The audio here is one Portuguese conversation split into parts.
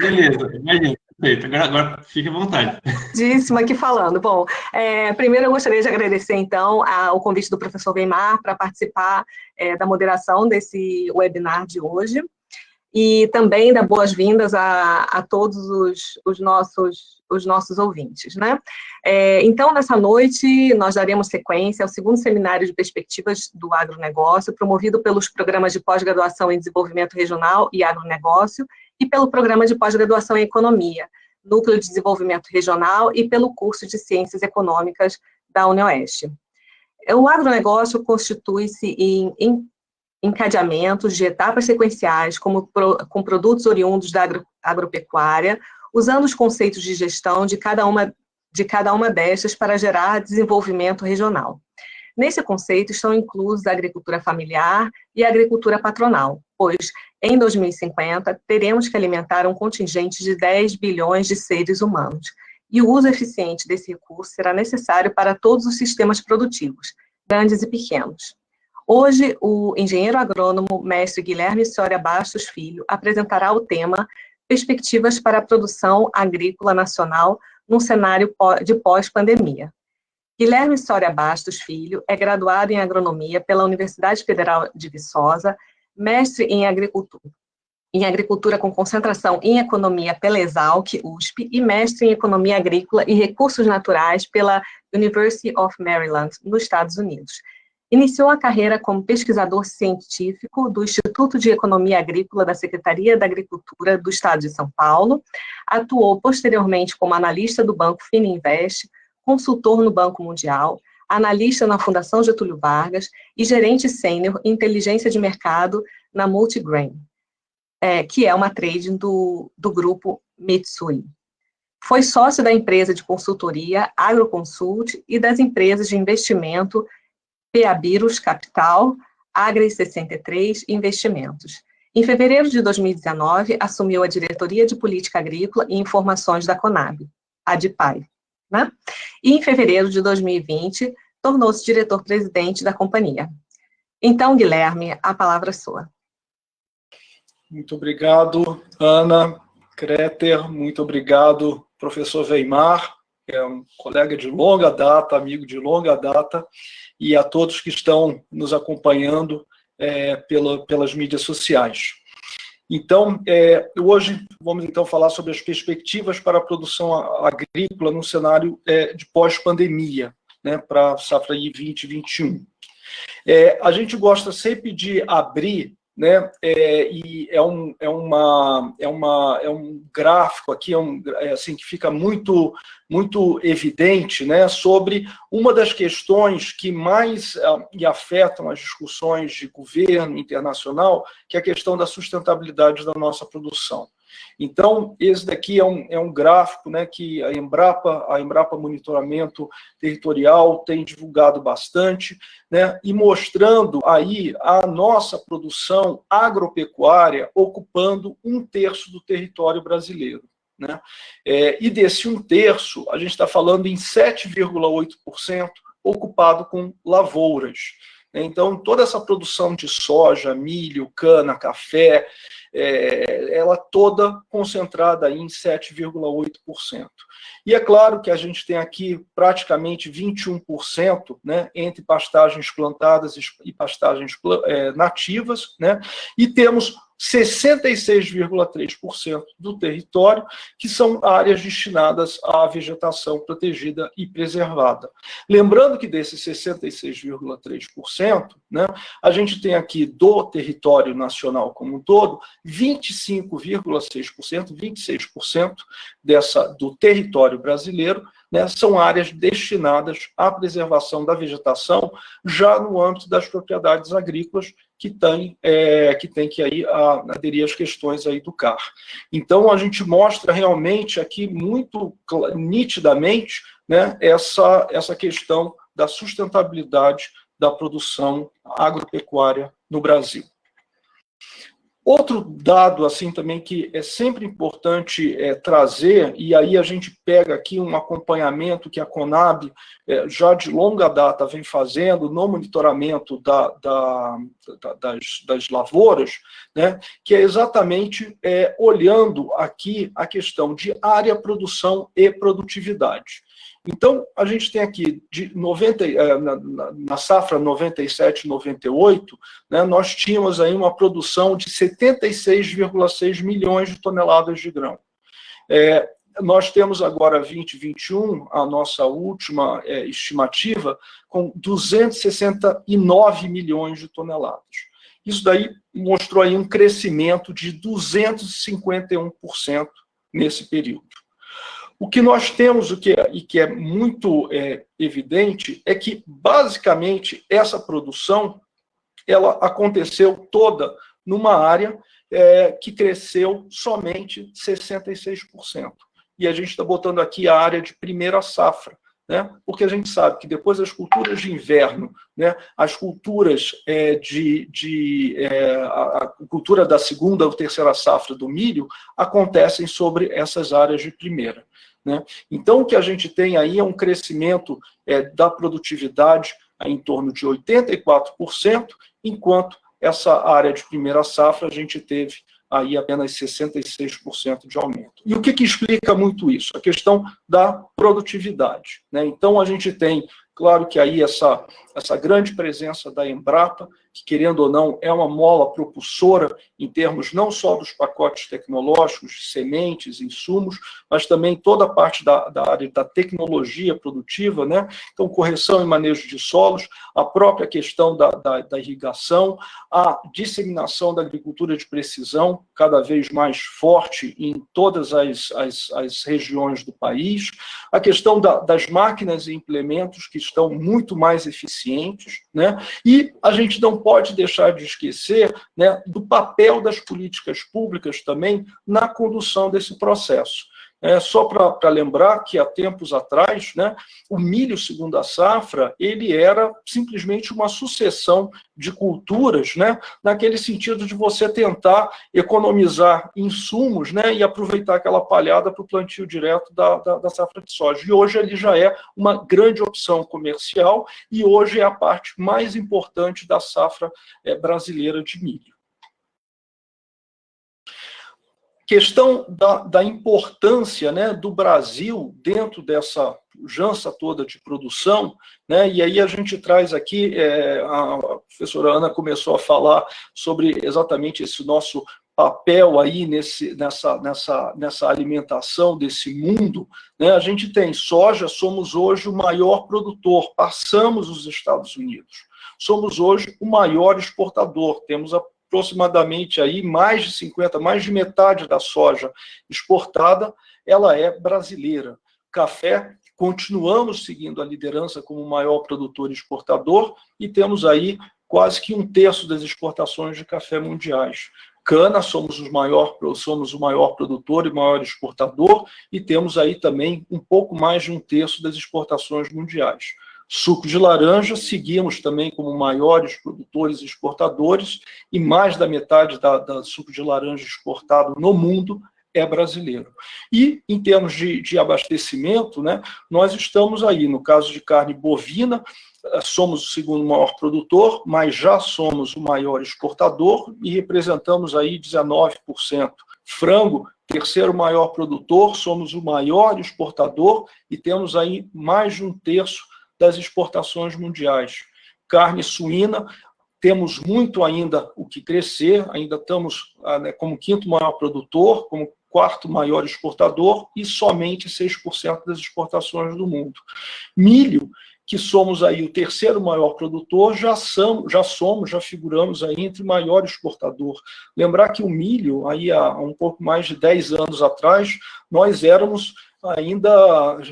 Beleza, imagina, perfeito. Agora fique à vontade. Díssimo aqui falando. Bom, primeiro eu gostaria de agradecer, então, o convite do professor Weimar para participar da moderação desse webinar de hoje, e também dar boas-vindas a todos os nossos ouvintes, né? Então, nessa noite, nós daremos sequência ao segundo seminário de perspectivas do agronegócio, promovido pelos programas de pós-graduação em desenvolvimento regional e agronegócio, e pelo programa de pós-graduação em economia, Núcleo de Desenvolvimento Regional, e pelo curso de Ciências Econômicas da UniOeste. O agronegócio constitui-se em encadeamentos de etapas sequenciais, com produtos oriundos da agropecuária, usando os conceitos de gestão de cada uma destas para gerar desenvolvimento regional. Nesse conceito estão inclusos a agricultura familiar e a agricultura patronal, pois, em 2050, teremos que alimentar um contingente de 10 bilhões de seres humanos, e o uso eficiente desse recurso será necessário para todos os sistemas produtivos, grandes e pequenos. Hoje, o engenheiro agrônomo, mestre Guilherme Soria Bastos Filho, apresentará o tema Perspectivas para a Produção Agrícola Nacional num cenário de pós-pandemia. Guilherme Soria Bastos Filho é graduado em agronomia pela Universidade Federal de Viçosa, mestre em agricultura com concentração em economia pela Exalc, USP, e mestre em economia agrícola e recursos naturais pela University of Maryland, nos Estados Unidos. Iniciou a carreira como pesquisador científico do Instituto de Economia Agrícola da Secretaria da Agricultura do Estado de São Paulo, atuou posteriormente como analista do Banco Fininvest, consultor no Banco Mundial, analista na Fundação Getúlio Vargas e gerente sênior em inteligência de mercado na Multigrain, que é uma trading do grupo Mitsui. Foi sócio da empresa de consultoria AgroConsult e das empresas de investimento Peabirus Capital, Agri 63 Investimentos. Em fevereiro de 2019, assumiu a diretoria de Política Agrícola e Informações da Conab, a DIPAI, né? E em fevereiro de 2020, tornou-se diretor-presidente da companhia. Então, Guilherme, a palavra é sua. Muito obrigado, Ana Kreter, muito obrigado, professor Weimar, que é um colega de longa data, amigo de longa data, e a todos que estão nos acompanhando pelas mídias sociais. Então, hoje vamos então falar sobre as perspectivas para a produção agrícola no cenário de pós-pandemia, né, para a safra 2021. A gente gosta sempre de abrir, né, e é um gráfico aqui, assim, que fica muito evidente, né, sobre uma das questões que mais afetam as discussões de governo internacional, que é a questão da sustentabilidade da nossa produção. Então, esse daqui é um gráfico, né, que a Embrapa Monitoramento Territorial tem divulgado bastante, né, e mostrando aí a nossa produção agropecuária ocupando 1/3 do território brasileiro, né? E desse 1/3, a gente está falando em 7,8% ocupado com lavouras. Então, toda essa produção de soja, milho, cana, café, ela toda concentrada aí em 7,8%. E é claro que a gente tem aqui praticamente 21%, né, entre pastagens plantadas e pastagens nativas, né, e temos 66,3% do território, que são áreas destinadas à vegetação protegida e preservada. Lembrando que desses 66,3%, né, a gente tem aqui do território nacional como um todo, 25,6%, 26% do território brasileiro, né, são áreas destinadas à preservação da vegetação, já no âmbito das propriedades agrícolas, que tem que aí aderir às questões aí do CAR. Então, a gente mostra realmente aqui muito nitidamente, né, essa questão da sustentabilidade da produção agropecuária no Brasil. Outro dado assim também que é sempre importante trazer, e aí a gente pega aqui um acompanhamento que a Conab já de longa data vem fazendo no monitoramento das lavouras, né, que é exatamente olhando aqui a questão de área, produção e produtividade. Então, a gente tem aqui, na safra 97-98, né, nós tínhamos aí uma produção de 76,6 milhões de toneladas de grão. Nós temos agora, 2021, a nossa última estimativa, com 269 milhões de toneladas. Isso daí mostrou aí um crescimento de 251% nesse período. O que nós temos, e que é muito evidente, é que, basicamente, essa produção ela aconteceu toda numa área que cresceu somente 66%. E a gente está botando aqui a área de primeira safra, né? Porque a gente sabe que depois das culturas de inverno, né, as culturas a cultura da segunda ou terceira safra do milho acontecem sobre essas áreas de primeira, né? Então, o que a gente tem aí é um crescimento da produtividade em torno de 84%, enquanto essa área de primeira safra a gente teve aí apenas 66% de aumento. E o que explica muito isso? A questão da produtividade, né? Então, a gente tem, claro que aí essa grande presença da Embrapa, que, querendo ou não, é uma mola propulsora em termos não só dos pacotes tecnológicos, de sementes, insumos, mas também toda a parte da área da tecnologia produtiva, né? Então, correção e manejo de solos, a própria questão da irrigação, a disseminação da agricultura de precisão, cada vez mais forte em todas as regiões do país, a questão das máquinas e implementos que estão muito mais eficientes, né? E a gente não pode deixar de esquecer, né, do papel das políticas públicas também na condução desse processo. Só para lembrar que há tempos atrás, né, o milho segunda safra, ele era simplesmente uma sucessão de culturas, né, naquele sentido de você tentar economizar insumos, né, e aproveitar aquela palhada para o plantio direto da safra de soja. E hoje ele já é uma grande opção comercial e hoje é a parte mais importante da safra brasileira de milho. Questão da importância, né, do Brasil dentro dessa pujança toda de produção, né, e aí a gente traz aqui, a professora Ana começou a falar sobre exatamente esse nosso papel aí nessa alimentação desse mundo, né? A gente tem soja, somos hoje o maior produtor, passamos os Estados Unidos. Somos hoje o maior exportador, temos aproximadamente aí mais de metade da soja exportada, ela é brasileira. Café, continuamos seguindo a liderança como o maior produtor e exportador e temos aí quase que 1/3 das exportações de café mundiais. Cana, somos o maior produtor e maior exportador e temos aí também um pouco mais de 1/3 das exportações mundiais. Suco de laranja, seguimos também como maiores produtores e exportadores, e mais da metade da suco de laranja exportado no mundo é brasileiro. E, em termos de abastecimento, né, nós estamos aí, no caso de carne bovina, somos o segundo maior produtor, mas já somos o maior exportador e representamos aí 19%. Frango, terceiro maior produtor, somos o maior exportador e temos aí mais de 1/3 das exportações mundiais. Carne suína, temos muito ainda o que crescer, ainda estamos como quinto maior produtor, como quarto maior exportador e somente 6% das exportações do mundo. Milho, que somos aí o terceiro maior produtor, já figuramos aí entre o maior exportador. Lembrar que o milho, aí há um pouco mais de 10 anos atrás, nós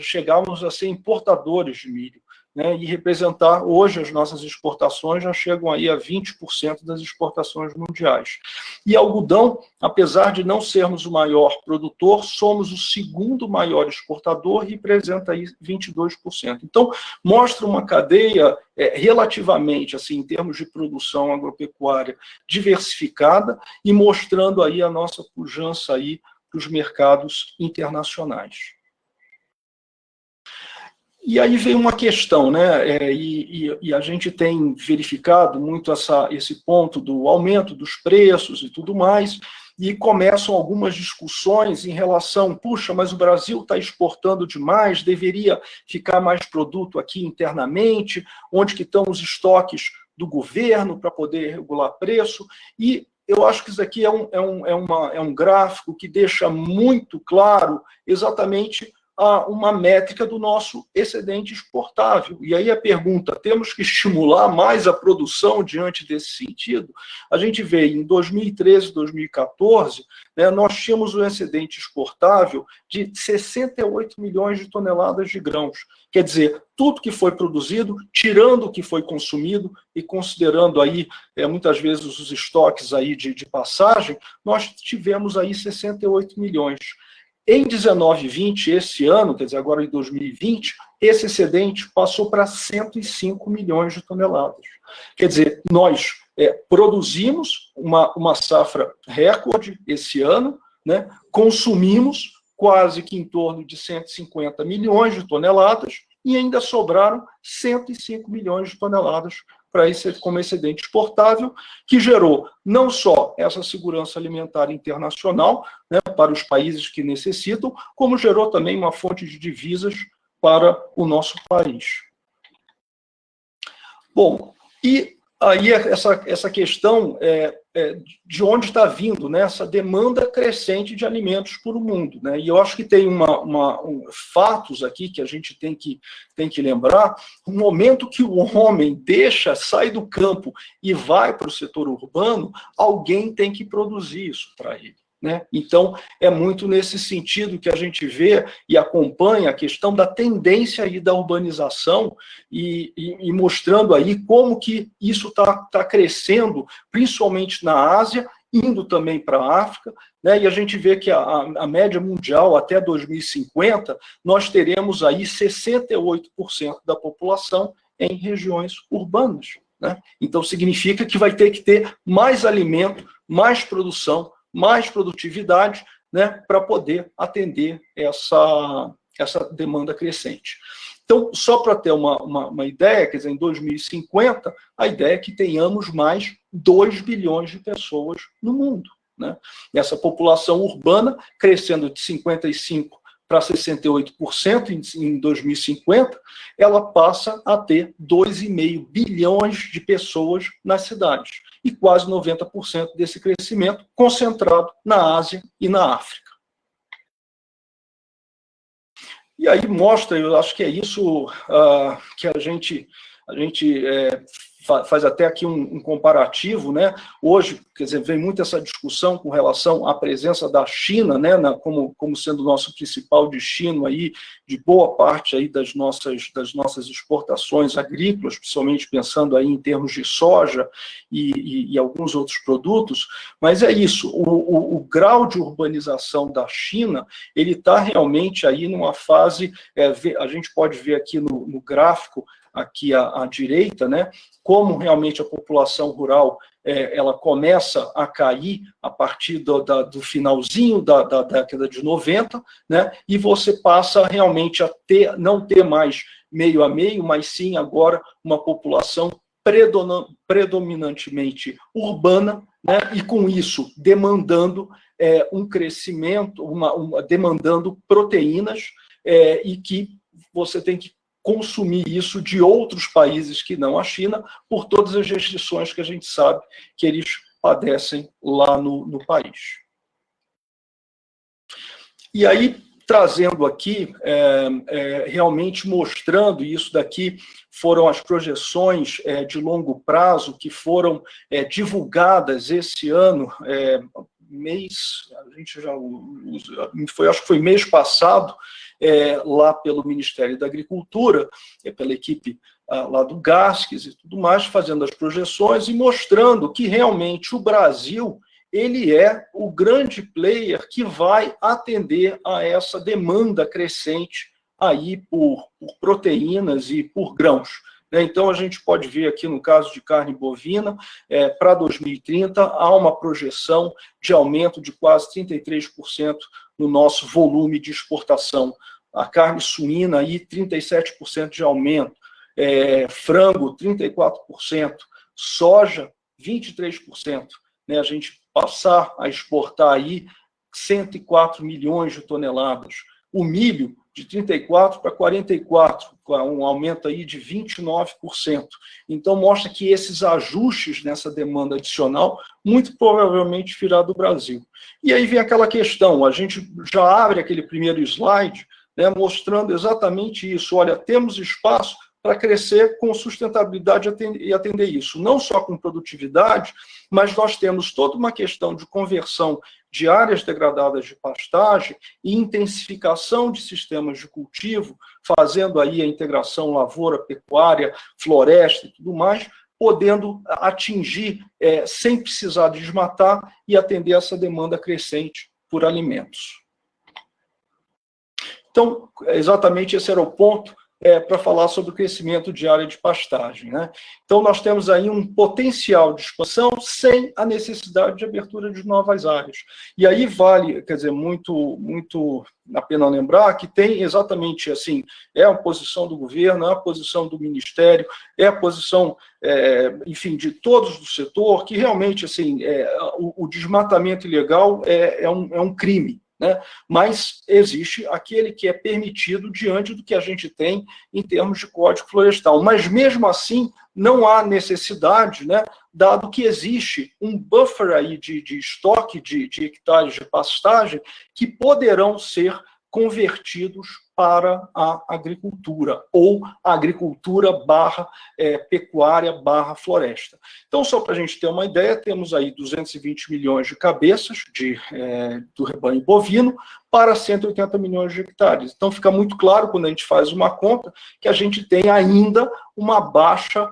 chegávamos a ser importadores de milho. né, e representar, hoje, as nossas exportações já chegam aí a 20% das exportações mundiais. E algodão, apesar de não sermos o maior produtor, somos o segundo maior exportador e representa aí 22%. Então, mostra uma cadeia relativamente, assim, em termos de produção agropecuária, diversificada e mostrando aí a nossa pujança aí para os mercados internacionais. E aí vem uma questão, né? E a gente tem verificado muito esse ponto do aumento dos preços e tudo mais, e começam algumas discussões em relação, puxa, mas o Brasil está exportando demais, deveria ficar mais produto aqui internamente, onde que estão os estoques do governo para poder regular preço, e eu acho que isso aqui é um gráfico que deixa muito claro exatamente uma métrica do nosso excedente exportável. E aí a pergunta, temos que estimular mais a produção diante desse sentido? A gente vê em 2013, 2014, né, nós tínhamos um excedente exportável de 68 milhões de toneladas de grãos. Quer dizer, tudo que foi produzido, tirando o que foi consumido e considerando aí, muitas vezes, os estoques aí de passagem, nós tivemos aí 68 milhões. Em 19 e 20, esse ano, quer dizer, agora em 2020, esse excedente passou para 105 milhões de toneladas. Quer dizer, nós produzimos uma safra recorde esse ano, né, consumimos quase que em torno de 150 milhões de toneladas e ainda sobraram 105 milhões de toneladas para esse, como excedente exportável, que gerou não só essa segurança alimentar internacional, né, para os países que necessitam, como gerou também uma fonte de divisas para o nosso país. Bom, e aí essa questão de onde está vindo, né, essa demanda crescente de alimentos para o mundo, né? E eu acho que tem fatos aqui que a gente tem que lembrar. No momento que o homem sai do campo e vai para o setor urbano, alguém tem que produzir isso para ele, né? Então, é muito nesse sentido que a gente vê e acompanha a questão da tendência aí da urbanização e mostrando aí como que isso tá crescendo, principalmente na Ásia, indo também para a África, né? E a gente vê que a média mundial, até 2050, nós teremos aí 68% da população em regiões urbanas, né? Então, significa que vai ter que ter mais alimento, mais produção, mais produtividade, né, para poder atender essa demanda crescente. Então, só para ter uma ideia, quer dizer, em 2050, a ideia é que tenhamos mais 2 bilhões de pessoas no mundo, né? Essa população urbana crescendo de 55% para 68% em 2050, ela passa a ter 2,5 bilhões de pessoas nas cidades. E quase 90% desse crescimento concentrado na Ásia e na África. E aí mostra, eu acho que é isso que a gente faz até aqui um comparativo, né? Hoje, quer dizer, vem muito essa discussão com relação à presença da China, né, como sendo o nosso principal destino aí, de boa parte aí das nossas exportações agrícolas, principalmente pensando aí em termos de soja e alguns outros produtos, mas é isso, o grau de urbanização da China, ele está realmente aí numa fase, a gente pode ver aqui no gráfico, aqui à direita, né, como realmente a população rural ela começa a cair a partir do finalzinho da década de 90, né, e você passa realmente a não ter mais meio a meio, mas sim agora uma população predominantemente urbana, né, e com isso demandando um crescimento, demandando proteínas, e que você tem que consumir isso de outros países que não a China, por todas as restrições que a gente sabe que eles padecem lá no país. E aí, trazendo aqui, realmente mostrando isso daqui, foram as projeções de longo prazo que foram divulgadas esse ano, a gente já usa, acho que foi mês passado, lá pelo Ministério da Agricultura, pela equipe lá do GASCS e tudo mais, fazendo as projeções e mostrando que realmente o Brasil ele é o grande player que vai atender a essa demanda crescente aí por proteínas e por grãos. Então, a gente pode ver aqui no caso de carne bovina, para 2030, há uma projeção de aumento de quase 33% no nosso volume de exportação. A carne suína, aí, 37% de aumento, frango, 34%, soja, 23%. Né? A gente passar a exportar aí 104 milhões de toneladas. O milho, de 34 para 44, com um aumento aí de 29%. Então, mostra que esses ajustes nessa demanda adicional, muito provavelmente virá do Brasil. E aí vem aquela questão, a gente já abre aquele primeiro slide, né, mostrando exatamente isso. Olha, temos espaço para crescer com sustentabilidade e atender isso. Não só com produtividade, mas nós temos toda uma questão de conversão de áreas degradadas de pastagem e intensificação de sistemas de cultivo, fazendo aí a integração lavoura, pecuária, floresta e tudo mais, podendo atingir, sem precisar desmatar e atender essa demanda crescente por alimentos. Então, exatamente esse era o ponto para falar sobre o crescimento de área de pastagem. Né? Então, nós temos aí um potencial de expansão sem a necessidade de abertura de novas áreas. E aí vale, quer dizer, muito a pena lembrar que tem exatamente assim, a posição do governo, a posição do Ministério, a posição, enfim, de todos do setor, que realmente, assim, o desmatamento ilegal é um crime. Né? Mas existe aquele que é permitido diante do que a gente tem em termos de Código Florestal. Mas, mesmo assim, não há necessidade, né, dado que existe um buffer aí de estoque de hectares de pastagem que poderão ser convertidos para a agricultura, ou agricultura pecuária floresta. Então, só para a gente ter uma ideia, temos aí 220 milhões de cabeças do rebanho bovino para 180 milhões de hectares. Então, fica muito claro, quando a gente faz uma conta, que a gente tem ainda uma baixa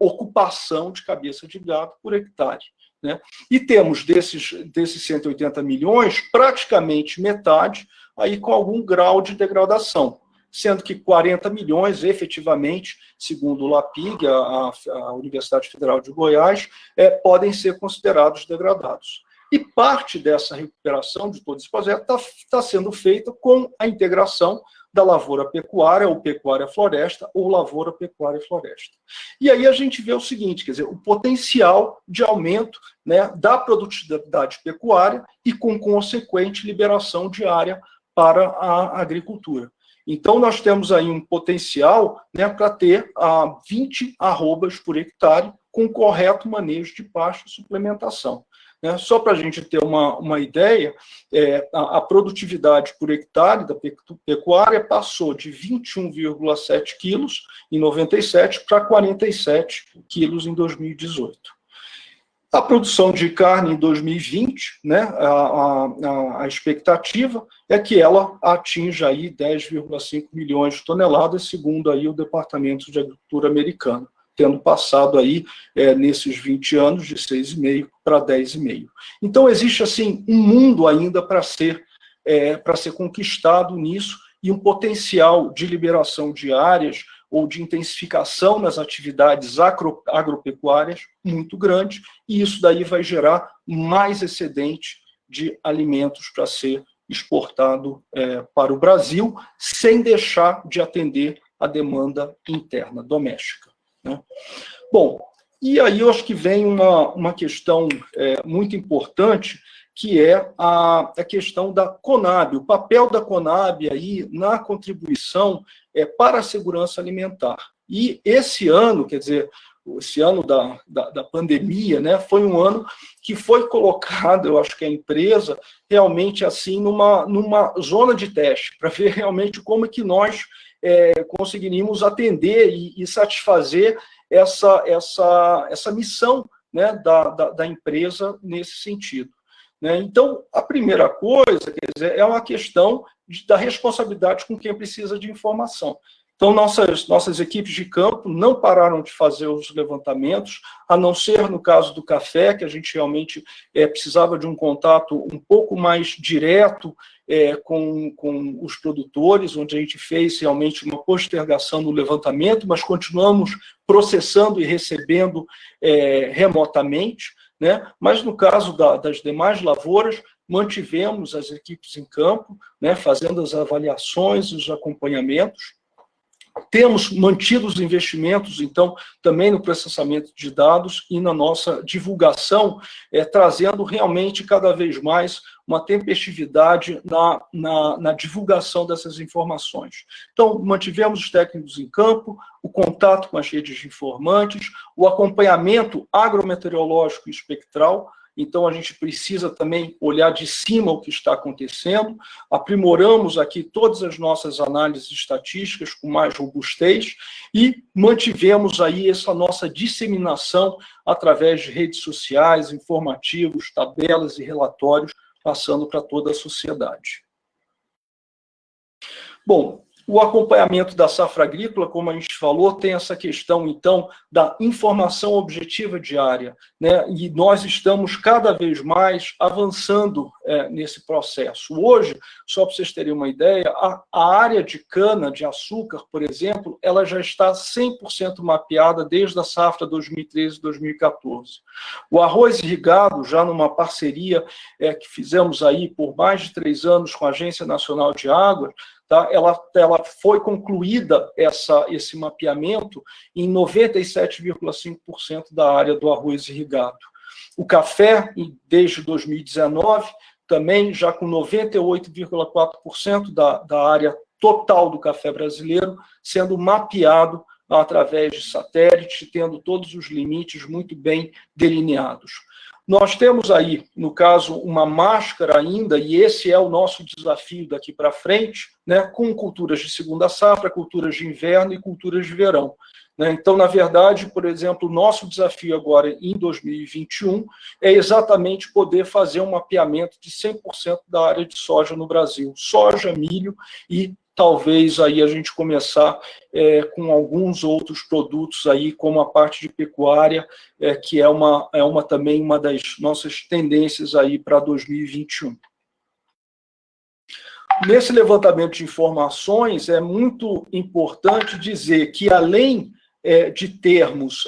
ocupação de cabeça de gado por hectare. Né? E temos desses 180 milhões, praticamente metade, aí com algum grau de degradação, sendo que 40 milhões, efetivamente, segundo o LAPIG, a Universidade Federal de Goiás, podem ser considerados degradados. E parte dessa recuperação de todo esse projeto está sendo feita com a integração da lavoura-pecuária, ou pecuária-floresta, ou lavoura-pecuária-floresta. E aí a gente vê o seguinte, quer dizer, o potencial de aumento, né, da produtividade pecuária e, com consequente, liberação de área para a agricultura. Então, nós temos aí um potencial, né, para ter 20 arrobas por hectare com correto manejo de pasto e suplementação. Né? Só para a gente ter uma ideia, a produtividade por hectare da pecuária passou de 21,7 quilos em 97 para 47 quilos em 2018. A produção de carne em 2020, né, a expectativa é que ela atinja aí 10,5 milhões de toneladas, segundo aí o Departamento de Agricultura americano, tendo passado aí, nesses 20 anos, de 6,5 para 10,5. Então, existe, assim, um mundo ainda para ser conquistado nisso, e um potencial de liberação de áreas ou de intensificação nas atividades agropecuárias muito grande, e isso daí vai gerar mais excedente de alimentos para ser exportado para o Brasil, sem deixar de atender a demanda interna, doméstica. Né? Bom, e aí eu acho que vem uma questão muito importante, que é a questão da Conab, o papel da Conab aí na contribuição para a segurança alimentar. E esse ano, quer dizer, esse ano da pandemia, né, foi um ano que foi colocado, eu acho que a empresa, realmente assim, numa zona de teste, para ver realmente como é que nós conseguiríamos atender e satisfazer essa missão, né, da empresa nesse sentido. né? Então, a primeira coisa, quer dizer, é uma questão da responsabilidade com quem precisa de informação. Então, nossas equipes de campo não pararam de fazer os levantamentos, a não ser no caso do café, que a gente realmente precisava de um contato um pouco mais direto com os produtores, onde a gente fez realmente uma postergação no levantamento, mas continuamos processando e recebendo remotamente, né? Mas no caso das demais lavouras, mantivemos as equipes em campo, né, fazendo as avaliações, os acompanhamentos. Temos mantido os investimentos, então, também no processamento de dados e na nossa divulgação, trazendo realmente cada vez mais uma tempestividade na divulgação dessas informações. Então, mantivemos os técnicos em campo, o contato com as redes de informantes, o acompanhamento agrometeorológico e espectral. Então, a gente precisa também olhar de cima o que está acontecendo, aprimoramos aqui todas as nossas análises estatísticas com mais robustez e mantivemos aí essa nossa disseminação através de redes sociais, informativos, tabelas e relatórios, passando para toda a sociedade. Bom, o acompanhamento da safra agrícola, como a gente falou, tem essa questão, então, da informação objetiva diária, né? E nós estamos cada vez mais avançando nesse processo. Hoje, só para vocês terem uma ideia, a área de cana de açúcar, por exemplo, ela já está 100% mapeada desde a safra 2013-2014. O arroz irrigado, já numa parceria que fizemos aí por mais de 3 anos com a Agência Nacional de Águas, tá? Ela foi concluída esse mapeamento em 97,5% da área do arroz irrigado. O café, desde 2019, também já com 98,4% da área total do café brasileiro sendo mapeado através de satélite, tendo todos os limites muito bem delineados. Nós temos aí, no caso, uma máscara ainda, e esse é o nosso desafio daqui para frente, né, com culturas de segunda safra, culturas de inverno e culturas de verão. Né? Então, na verdade, por exemplo, o nosso desafio agora em 2021 é exatamente poder fazer um mapeamento de 100% da área de soja no Brasil. Soja, milho e talvez aí a gente começar com alguns outros produtos aí, como a parte de pecuária, que é também uma das nossas tendências aí para 2021. Nesse levantamento de informações, é muito importante dizer que, além de termos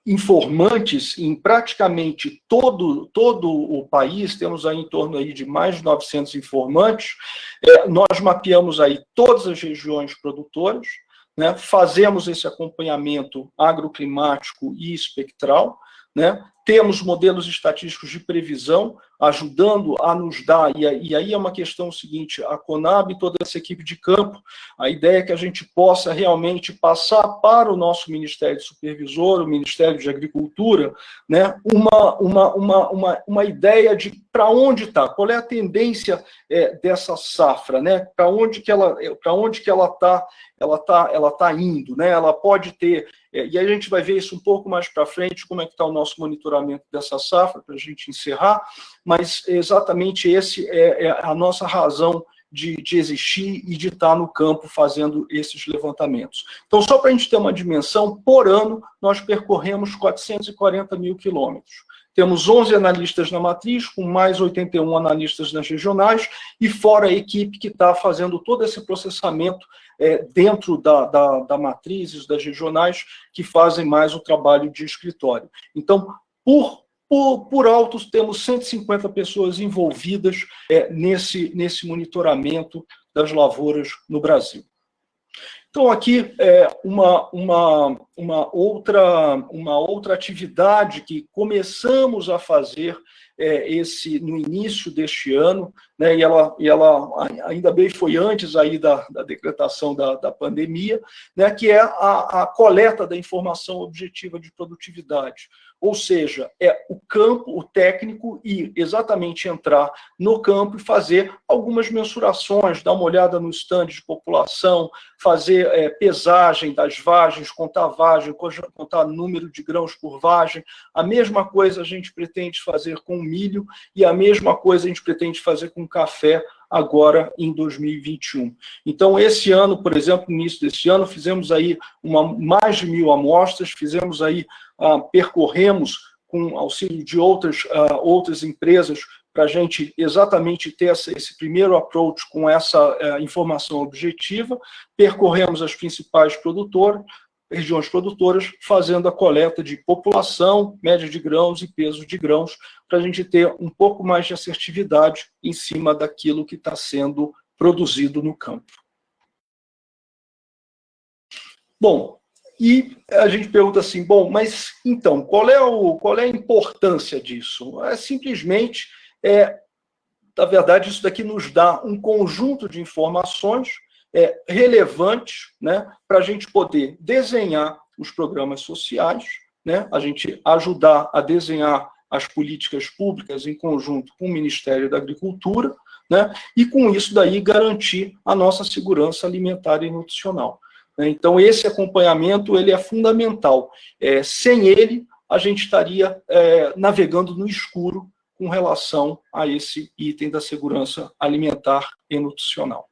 informantes em praticamente todo o país, temos aí em torno aí de mais de 900 informantes, nós mapeamos aí todas as regiões produtoras, né, fazemos esse acompanhamento agroclimático e espectral, né, temos modelos estatísticos de previsão, ajudando a nos dar, e aí é uma questão seguinte, a Conab e toda essa equipe de campo, a ideia é que a gente possa realmente passar para o nosso Ministério Supervisor, o Ministério de Agricultura, né, uma ideia de para onde está, qual é a tendência dessa safra, né, para onde que ela está indo, né, ela pode ter, e aí a gente vai ver isso um pouco mais para frente, como é que está o nosso monitoramento dessa safra, para a gente encerrar, mas exatamente esse é a nossa razão de existir e de estar no campo fazendo esses levantamentos. Então, só para a gente ter uma dimensão, por ano, nós percorremos 440 mil quilômetros. Temos 11 analistas na matriz, com mais 81 analistas nas regionais, e fora a equipe que está fazendo todo esse processamento dentro da matrizes, das regionais, que fazem mais o trabalho de escritório. Então, por alto, temos 150 pessoas envolvidas nesse monitoramento das lavouras no Brasil. Então, aqui uma outra atividade que começamos a fazer no início deste ano, né, e ela ainda bem foi antes aí da decretação da pandemia, né, que é a coleta da informação objetiva de produtividade. Ou seja, o campo, o técnico, ir exatamente entrar no campo e fazer algumas mensurações, dar uma olhada no stand de população, fazer fazer pesagem das vagens, contar número de grãos por vagem. A mesma coisa a gente pretende fazer com o milho e a mesma coisa a gente pretende fazer com o café agora em 2021. Então, esse ano, por exemplo, no início desse ano, fizemos aí mais de 1.000 amostras, fizemos aí, percorremos com auxílio de outras empresas, para a gente exatamente ter esse primeiro approach com essa informação objetiva, percorremos as principais regiões produtoras, fazendo a coleta de população, média de grãos e peso de grãos, para a gente ter um pouco mais de assertividade em cima daquilo que está sendo produzido no campo. Bom, e a gente pergunta assim, bom, mas então, qual é a importância disso? É simplesmente, na verdade, isso daqui nos dá um conjunto de informações relevantes, né, para a gente poder desenhar os programas sociais, né, a gente ajudar a desenhar as políticas públicas em conjunto com o Ministério da Agricultura, né, e com isso daí garantir a nossa segurança alimentar e nutricional. Então, esse acompanhamento ele é fundamental. Sem ele, a gente estaria navegando no escuro com relação a esse item da segurança alimentar e nutricional.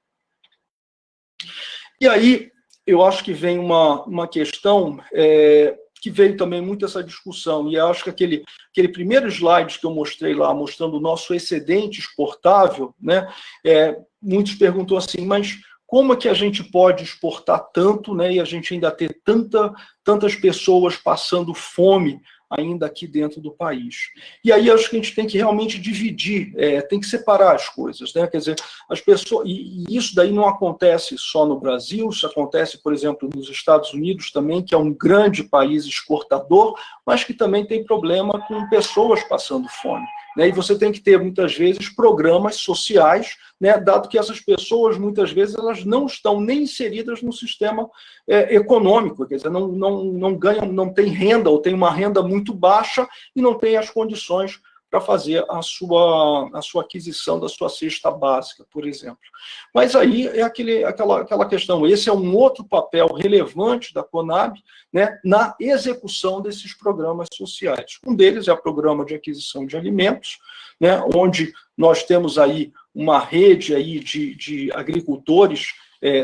E aí, eu acho que vem uma questão que veio também muito essa discussão, e eu acho que aquele primeiro slide que eu mostrei lá, mostrando o nosso excedente exportável, né, muitos perguntam assim, mas como é que a gente pode exportar tanto, né, e a gente ainda ter tantas pessoas passando fome ainda aqui dentro do país? E aí acho que a gente tem que realmente dividir, tem que separar as coisas, né? Quer dizer, as pessoas, e isso daí não acontece só no Brasil, isso acontece, por exemplo, nos Estados Unidos também, que é um grande país exportador, mas que também tem problema com pessoas passando fome, né? E você tem que ter, muitas vezes, programas sociais, né, dado que essas pessoas, muitas vezes, elas não estão nem inseridas no sistema econômico, quer dizer, não ganham, não tem renda, ou tem uma renda muito baixa e não tem as condições para fazer a sua aquisição da sua cesta básica, por exemplo. Mas aí é aquela questão, esse é um outro papel relevante da Conab, né, na execução desses programas sociais. Um deles é o programa de aquisição de alimentos, né, onde nós temos aí uma rede aí de agricultores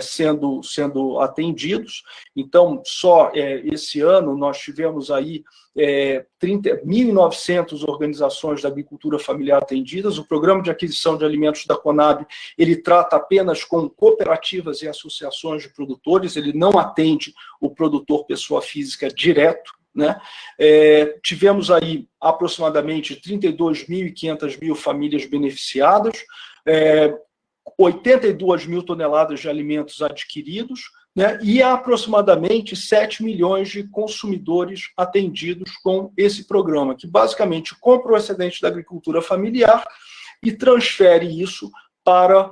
sendo atendidos. Então, só esse ano nós tivemos aí 1.900 organizações da agricultura familiar atendidas. O programa de aquisição de alimentos da Conab, ele trata apenas com cooperativas e associações de produtores, ele não atende o produtor pessoa física direto, né? Tivemos aí aproximadamente 32.500 famílias beneficiadas, 82.000 toneladas de alimentos adquiridos, né, e aproximadamente 7 milhões de consumidores atendidos com esse programa, que basicamente compra o excedente da agricultura familiar e transfere isso para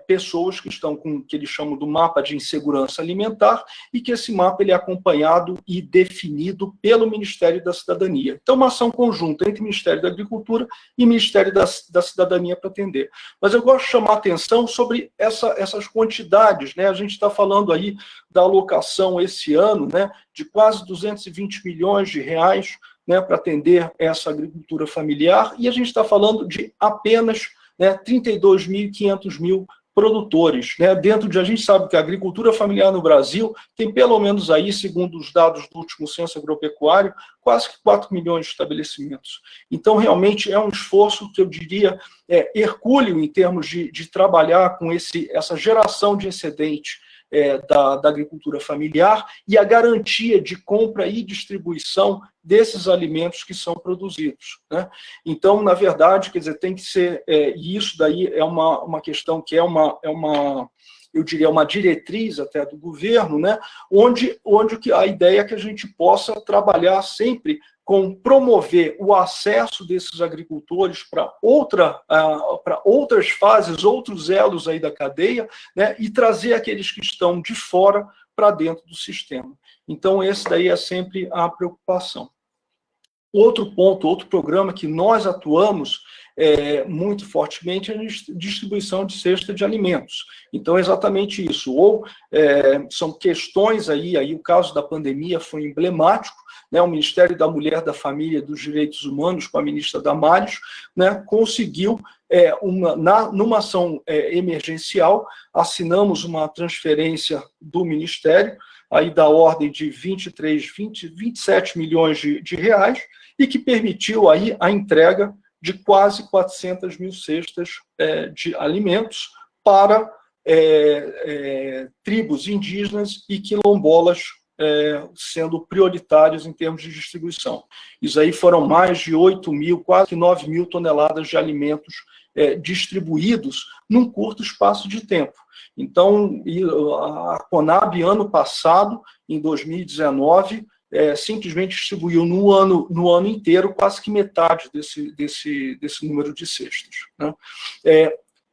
pessoas que estão com o que eles chamam do mapa de insegurança alimentar, e que esse mapa ele é acompanhado e definido pelo Ministério da Cidadania. Então, uma ação conjunta entre o Ministério da Agricultura e o Ministério da Cidadania para atender. Mas eu gosto de chamar a atenção sobre essas quantidades, né? A gente está falando aí da alocação esse ano, né, de quase 220 milhões de reais, né, para atender essa agricultura familiar, e a gente está falando de apenas 32.500 produtores, né? Dentro de, a gente sabe que a agricultura familiar no Brasil tem pelo menos aí, segundo os dados do último censo agropecuário, quase que 4 milhões de estabelecimentos. Então, realmente é um esforço que eu diria hercúleo em termos de trabalhar com essa geração de excedente da agricultura familiar e a garantia de compra e distribuição desses alimentos que são produzidos, né? Então, na verdade, quer dizer, tem que ser, e isso daí é uma questão que eu diria, uma diretriz até do governo, né? Onde a ideia é que a gente possa trabalhar sempre com promover o acesso desses agricultores para outras fases, outros elos aí da cadeia, né, e trazer aqueles que estão de fora para dentro do sistema. Então, esse daí é sempre a preocupação. Outro ponto, outro programa que nós atuamos muito fortemente é a distribuição de cesta de alimentos. Então, é exatamente isso. Ou são questões aí o caso da pandemia foi emblemático, né, o Ministério da Mulher, da Família e dos Direitos Humanos, com a ministra Damares, né, conseguiu, numa ação emergencial, assinamos uma transferência do Ministério, aí da ordem de 27 milhões de reais, e que permitiu aí a entrega de quase 400 mil cestas de alimentos para tribos indígenas e quilombolas, sendo prioritários em termos de distribuição. Isso aí foram mais de 8 mil, quase 9 mil toneladas de alimentos distribuídos num curto espaço de tempo. Então, a CONAB, ano passado, em 2019, simplesmente distribuiu no ano inteiro quase que metade desse número de cestas, né?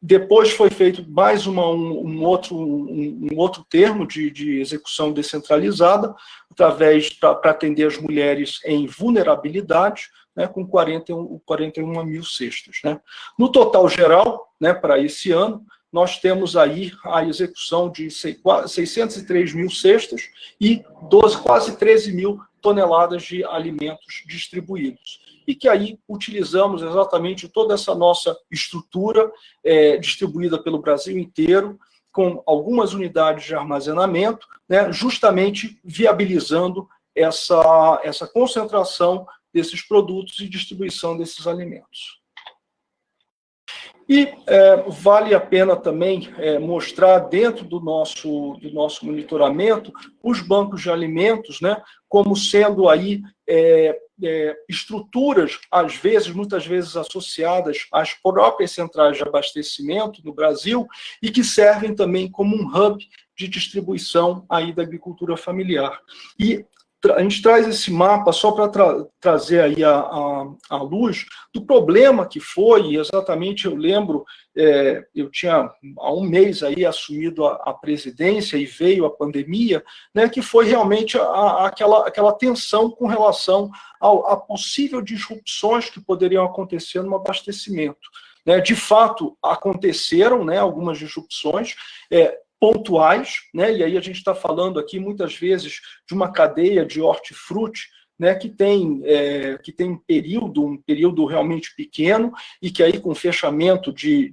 Depois foi feito mais um outro termo de execução descentralizada, para atender as mulheres em vulnerabilidade, né, com 41 mil cestas, né? No total geral, né, para esse ano, nós temos aí a execução de 603 mil cestas e quase 13 mil toneladas de alimentos distribuídos. E que aí utilizamos exatamente toda essa nossa estrutura distribuída pelo Brasil inteiro, com algumas unidades de armazenamento, né, justamente viabilizando essa concentração desses produtos e distribuição desses alimentos. E vale a pena também mostrar dentro do nosso monitoramento os bancos de alimentos, né, como sendo aí estruturas, muitas vezes associadas às próprias centrais de abastecimento no Brasil e que servem também como um hub de distribuição aí da agricultura familiar. E a gente traz esse mapa só para trazer aí a luz do problema que foi, exatamente, eu lembro, eu tinha há um mês aí assumido a presidência e veio a pandemia, né, que foi realmente aquela tensão com relação a possível disrupções que poderiam acontecer no abastecimento, né? De fato, aconteceram, né, algumas disrupções, pontuais, né? E aí a gente está falando aqui muitas vezes de uma cadeia de hortifruti, né, que tem um período realmente pequeno e que aí com fechamento de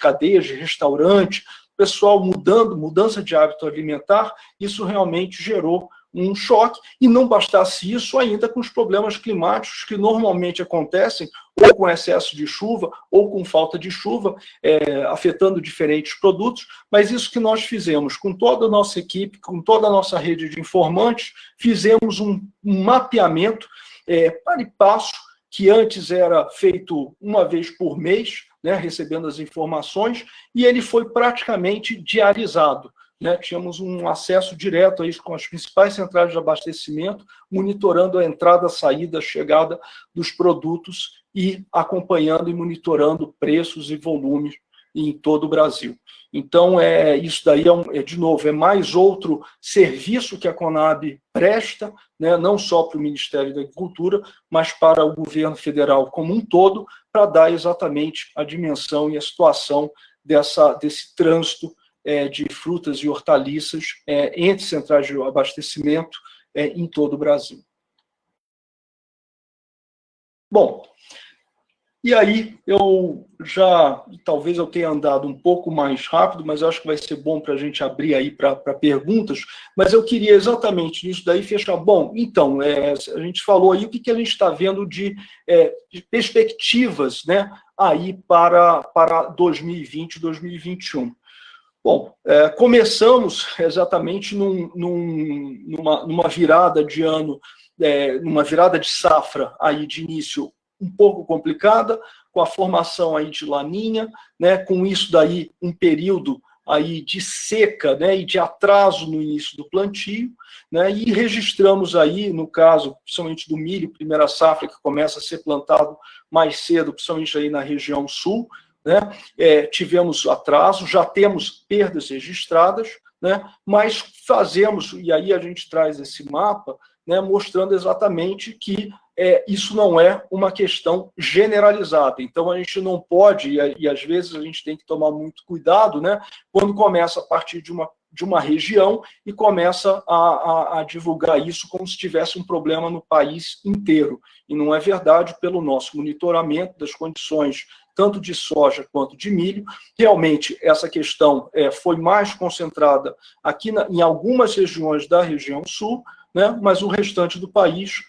cadeias de restaurante, pessoal mudança de hábito alimentar, isso realmente gerou um choque, e não bastasse isso ainda com os problemas climáticos que normalmente acontecem ou com excesso de chuva ou com falta de chuva, afetando diferentes produtos, mas isso que nós fizemos com toda a nossa equipe, com toda a nossa rede de informantes, fizemos um mapeamento para e passo, que antes era feito uma vez por mês, né, recebendo as informações, e ele foi praticamente diarizado, né? Tínhamos um acesso direto a isso com as principais centrais de abastecimento, monitorando a entrada, a saída, a chegada dos produtos e acompanhando e monitorando preços e volumes em todo o Brasil. Então, isso daí, de novo, é mais outro serviço que a CONAB presta, né, não só para o Ministério da Agricultura, mas para o governo federal como um todo, para dar exatamente a dimensão e a situação desse trânsito de frutas e hortaliças entre centrais de abastecimento em todo o Brasil. Bom, e aí talvez eu tenha andado um pouco mais rápido, mas eu acho que vai ser bom para a gente abrir aí para perguntas, mas eu queria exatamente nisso daí fechar. Bom, então, a gente falou aí o que a gente está vendo de perspectivas, né, aí para 2020 e 2021. Bom, começamos exatamente numa virada de ano, numa virada de safra aí de início um pouco complicada, com a formação aí de laninha, né, com isso daí um período aí de seca, né, e de atraso no início do plantio, né, e registramos aí, no caso, principalmente do milho, primeira safra, que começa a ser plantado mais cedo, principalmente aí na região sul, né, tivemos atraso, já temos perdas registradas, né, mas fazemos, e aí a gente traz esse mapa, né, mostrando exatamente que isso não é uma questão generalizada. Então, a gente não pode, e às vezes a gente tem que tomar muito cuidado, né, quando começa a partir de uma região e começa a divulgar isso como se tivesse um problema no país inteiro. E não é verdade. Pelo nosso monitoramento das condições tanto de soja quanto de milho, realmente essa questão foi mais concentrada aqui em algumas regiões da região sul, né, mas o restante do país,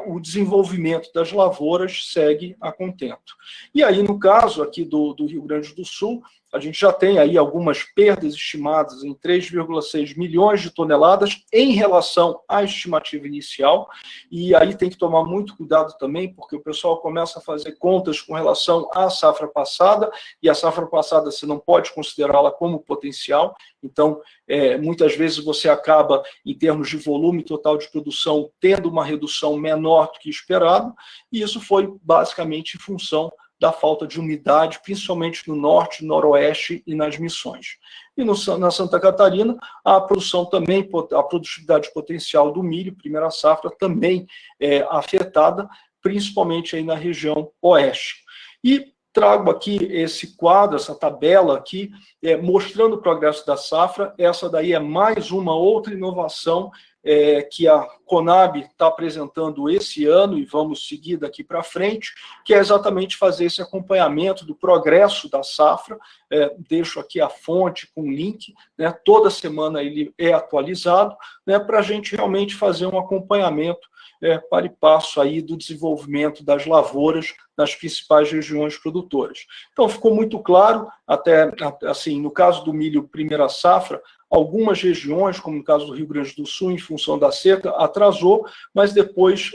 o desenvolvimento das lavouras segue a contento. E aí, no caso aqui do Rio Grande do Sul, a gente já tem aí algumas perdas estimadas em 3,6 milhões de toneladas em relação à estimativa inicial, e aí tem que tomar muito cuidado também, porque o pessoal começa a fazer contas com relação à safra passada, e a safra passada você não pode considerá-la como potencial, então muitas vezes você acaba, em termos de volume total de produção, tendo uma redução menor do que esperado, e isso foi basicamente em função da falta de umidade, principalmente no norte, noroeste e nas Missões. E na Santa Catarina, a produção também, a produtividade potencial do milho, primeira safra, também é afetada, principalmente aí na região oeste. E trago aqui esse quadro, essa tabela aqui, mostrando o progresso da safra. Essa daí é mais uma outra inovação que a Conab está apresentando esse ano, e vamos seguir daqui para frente, que é exatamente fazer esse acompanhamento do progresso da safra. Deixo aqui a fonte com link, né, toda semana ele é atualizado, né, para a gente realmente fazer um acompanhamento para e passo aí do desenvolvimento das lavouras nas principais regiões produtoras. Então, ficou muito claro, até assim, no caso do milho primeira safra, algumas regiões, como no caso do Rio Grande do Sul, em função da seca, atrasou, mas depois,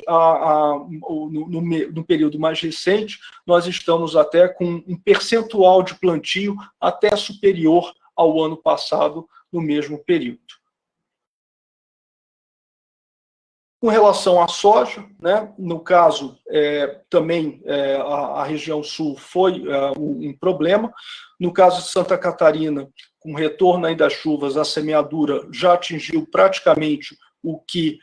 no período mais recente, nós estamos até com um percentual de plantio até superior ao ano passado, no mesmo período. Com relação à soja, né, no caso, também a região sul foi um problema. No caso de Santa Catarina, com o retorno aí das chuvas, a semeadura já atingiu praticamente o que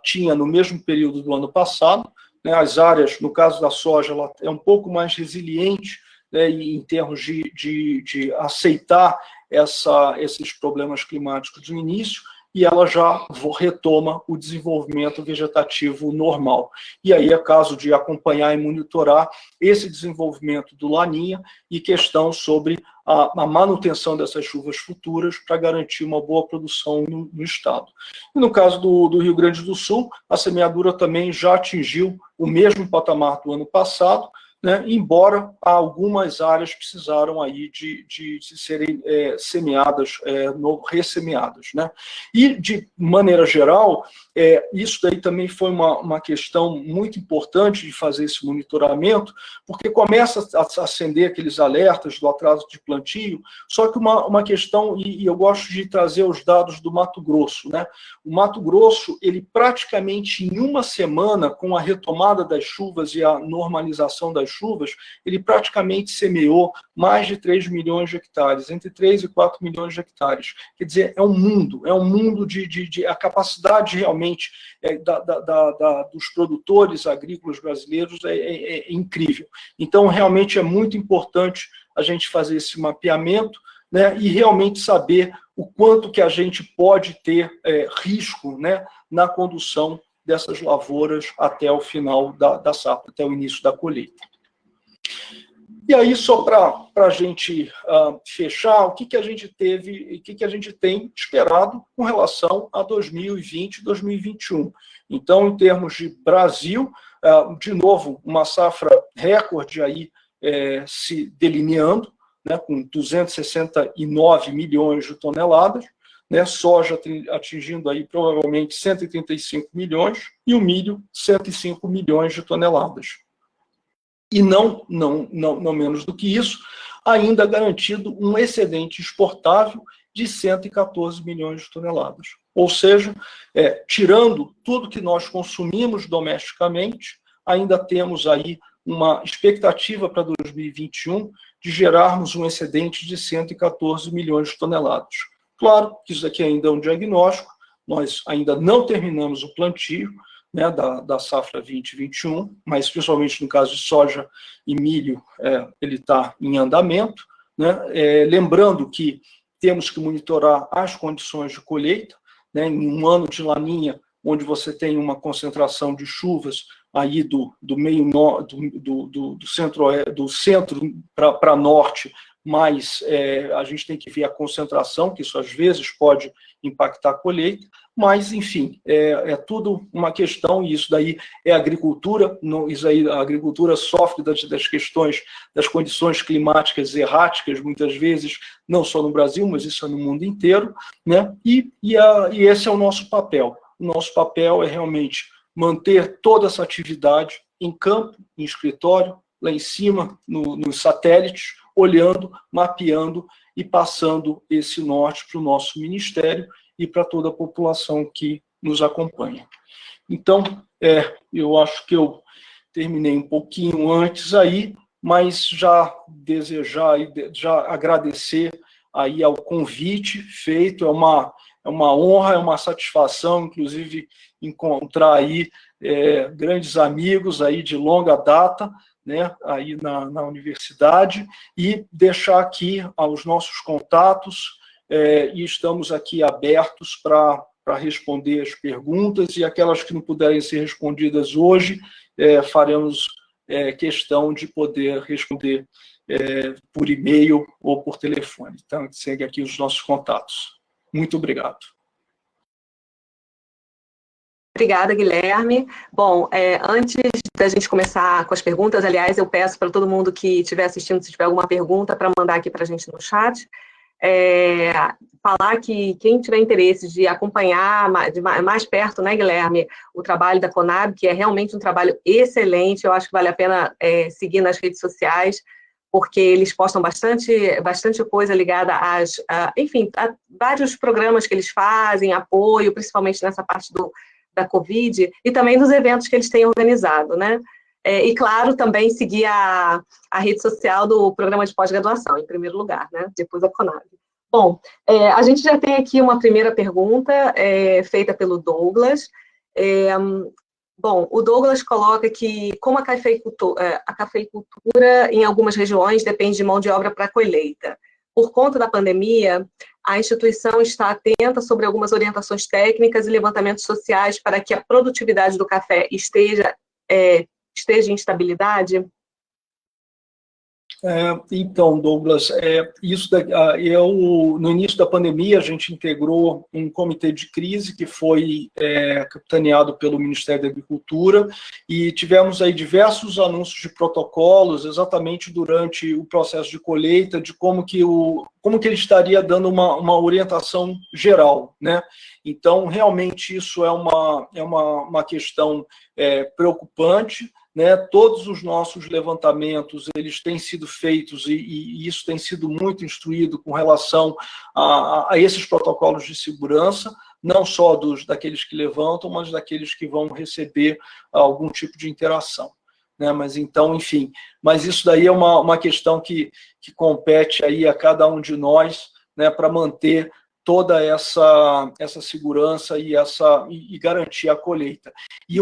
tinha no mesmo período do ano passado, né. As áreas, no caso da soja, ela é um pouco mais resiliente, né, em termos de aceitar esses problemas climáticos no início, e ela já retoma o desenvolvimento vegetativo normal. E aí é caso de acompanhar e monitorar esse desenvolvimento do Laninha e questão sobre a manutenção dessas chuvas futuras para garantir uma boa produção no estado. E no caso do Rio Grande do Sul, a semeadura também já atingiu o mesmo patamar do ano passado, né, embora algumas áreas precisaram aí de serem semeadas, ressemeadas, né? E, de maneira geral, isso daí também foi uma questão muito importante de fazer esse monitoramento, porque começa a acender aqueles alertas do atraso de plantio, só que uma questão, e eu gosto de trazer os dados do Mato Grosso, né? O Mato Grosso, ele praticamente em uma semana, com a retomada das chuvas e a normalização das chuvas, ele praticamente semeou mais de 3 milhões de hectares, entre 3 e 4 milhões de hectares. Quer dizer, é um mundo de a capacidade realmente dos produtores agrícolas brasileiros é incrível. Então, realmente é muito importante a gente fazer esse mapeamento, né, e realmente saber o quanto que a gente pode ter risco, né, na condução dessas lavouras até o final da safra, até o início da colheita. E aí, só para a gente fechar, o que a gente teve e o que a gente tem esperado com relação a 2020 e 2021. Então, em termos de Brasil, de novo, uma safra recorde aí se delineando, né, com 269 milhões de toneladas, né, soja atingindo aí provavelmente 135 milhões e o milho 105 milhões de toneladas. E não menos do que isso, ainda garantido um excedente exportável de 114 milhões de toneladas. Ou seja, tirando tudo que nós consumimos domesticamente, ainda temos aí uma expectativa para 2021 de gerarmos um excedente de 114 milhões de toneladas. Claro que isso aqui ainda é um diagnóstico, nós ainda não terminamos o plantio, né, da safra 2021, mas principalmente no caso de soja e milho, ele está em andamento, né? Lembrando que temos que monitorar as condições de colheita, né, em um ano de laninha, onde você tem uma concentração de chuvas aí do centro para norte, mas a gente tem que ver a concentração, que isso às vezes pode impactar a colheita, mas, enfim, é tudo uma questão, e isso daí é agricultura, isso aí, a agricultura sofre das questões, das condições climáticas erráticas, muitas vezes, não só no Brasil, mas isso é no mundo inteiro, né? E esse é o nosso papel. O nosso papel é realmente manter toda essa atividade em campo, em escritório, lá em cima, nos satélites, olhando, mapeando e passando esse norte para o nosso ministério e para toda a população que nos acompanha. Então, eu acho que eu terminei um pouquinho antes aí, mas já desejar e já agradecer aí ao convite feito, é uma honra, é uma satisfação, inclusive, encontrar aí grandes amigos aí de longa data, né, aí na universidade, e deixar aqui os nossos contatos, e estamos aqui abertos para responder as perguntas, e aquelas que não puderem ser respondidas hoje, faremos questão de poder responder por e-mail ou por telefone. Então, segue aqui os nossos contatos. Muito obrigado. Obrigada, Guilherme. Bom, antes da gente começar com as perguntas, aliás, eu peço para todo mundo que estiver assistindo, se tiver alguma pergunta, para mandar aqui para a gente no chat. Falar que quem tiver interesse de acompanhar mais perto, né, Guilherme, o trabalho da Conab, que é realmente um trabalho excelente, eu acho que vale a pena seguir nas redes sociais, porque eles postam bastante coisa ligada a vários programas que eles fazem, apoio, principalmente nessa parte da Covid, e também dos eventos que eles têm organizado, né? E, claro, também seguir a rede social do programa de pós-graduação, em primeiro lugar, né? Depois a Conab. Bom, a gente já tem aqui uma primeira pergunta feita pelo Douglas. Bom, o Douglas coloca que, como a cafeicultura em algumas regiões depende de mão de obra para colheita, por conta da pandemia, a instituição está atenta sobre algumas orientações técnicas e levantamentos sociais para que a produtividade do café esteja em estabilidade? Então, Douglas, no início da pandemia, a gente integrou um comitê de crise que foi capitaneado pelo Ministério da Agricultura, e tivemos aí diversos anúncios de protocolos, exatamente durante o processo de colheita, de como que ele estaria dando uma orientação geral, né? Então, realmente, isso é uma questão preocupante, né? Todos os nossos levantamentos, eles têm sido feitos, e isso tem sido muito instruído com relação a esses protocolos de segurança, não só daqueles que levantam, mas daqueles que vão receber algum tipo de interação, né? Mas então, enfim, mas isso daí é uma questão que compete aí a cada um de nós, né, para manter toda essa segurança e garantir a colheita. E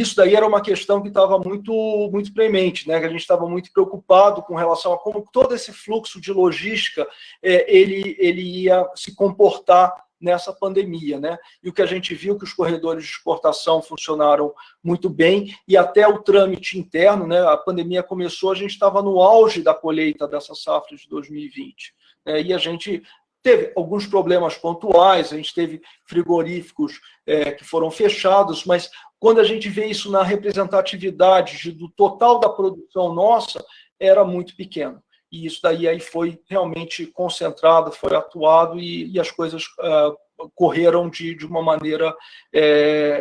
isso daí era uma questão que estava muito premente, né? Que a gente estava muito preocupado com relação a como todo esse fluxo de logística ele ia se comportar nessa pandemia, né? E o que a gente viu que os corredores de exportação funcionaram muito bem, e até o trâmite interno, né? A pandemia começou, a gente estava no auge da colheita dessa safra de 2020, né? E a gente teve alguns problemas pontuais, a gente teve frigoríficos que foram fechados, mas quando a gente vê isso na representatividade do total da produção nossa, era muito pequeno. E isso daí aí foi realmente concentrado, foi atuado, e as coisas correram de uma maneira,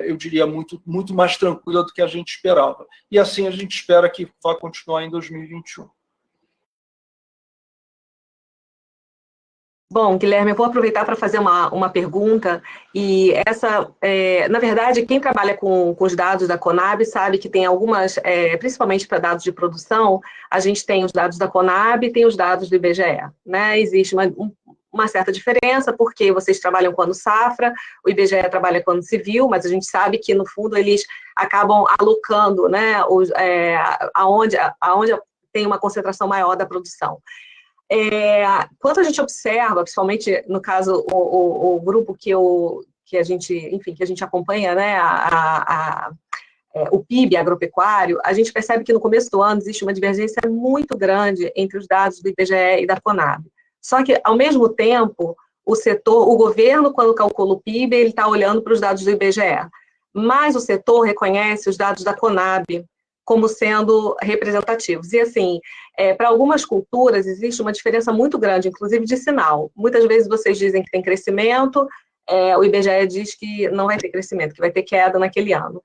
eu diria, muito mais tranquila do que a gente esperava. E assim a gente espera que vá continuar em 2021. Bom, Guilherme, eu vou aproveitar para fazer uma pergunta, e essa, na verdade, quem trabalha com os dados da Conab sabe que tem algumas, principalmente para dados de produção, a gente tem os dados da Conab e tem os dados do IBGE, né? Existe uma certa diferença, porque vocês trabalham com ano safra, o IBGE trabalha com ano civil, mas a gente sabe que, no fundo, eles acabam alocando, né, aonde tem uma concentração maior da produção. Quando a gente observa, principalmente, no caso, o grupo que a gente acompanha, né, o PIB agropecuário, a gente percebe que no começo do ano existe uma divergência muito grande entre os dados do IBGE e da Conab. Só que, ao mesmo tempo, o governo, quando calcula o PIB, ele está olhando para os dados do IBGE. Mas o setor reconhece os dados da Conab como sendo representativos. E, assim, para algumas culturas existe uma diferença muito grande, inclusive de sinal. Muitas vezes vocês dizem que tem crescimento, o IBGE diz que não vai ter crescimento, que vai ter queda naquele ano.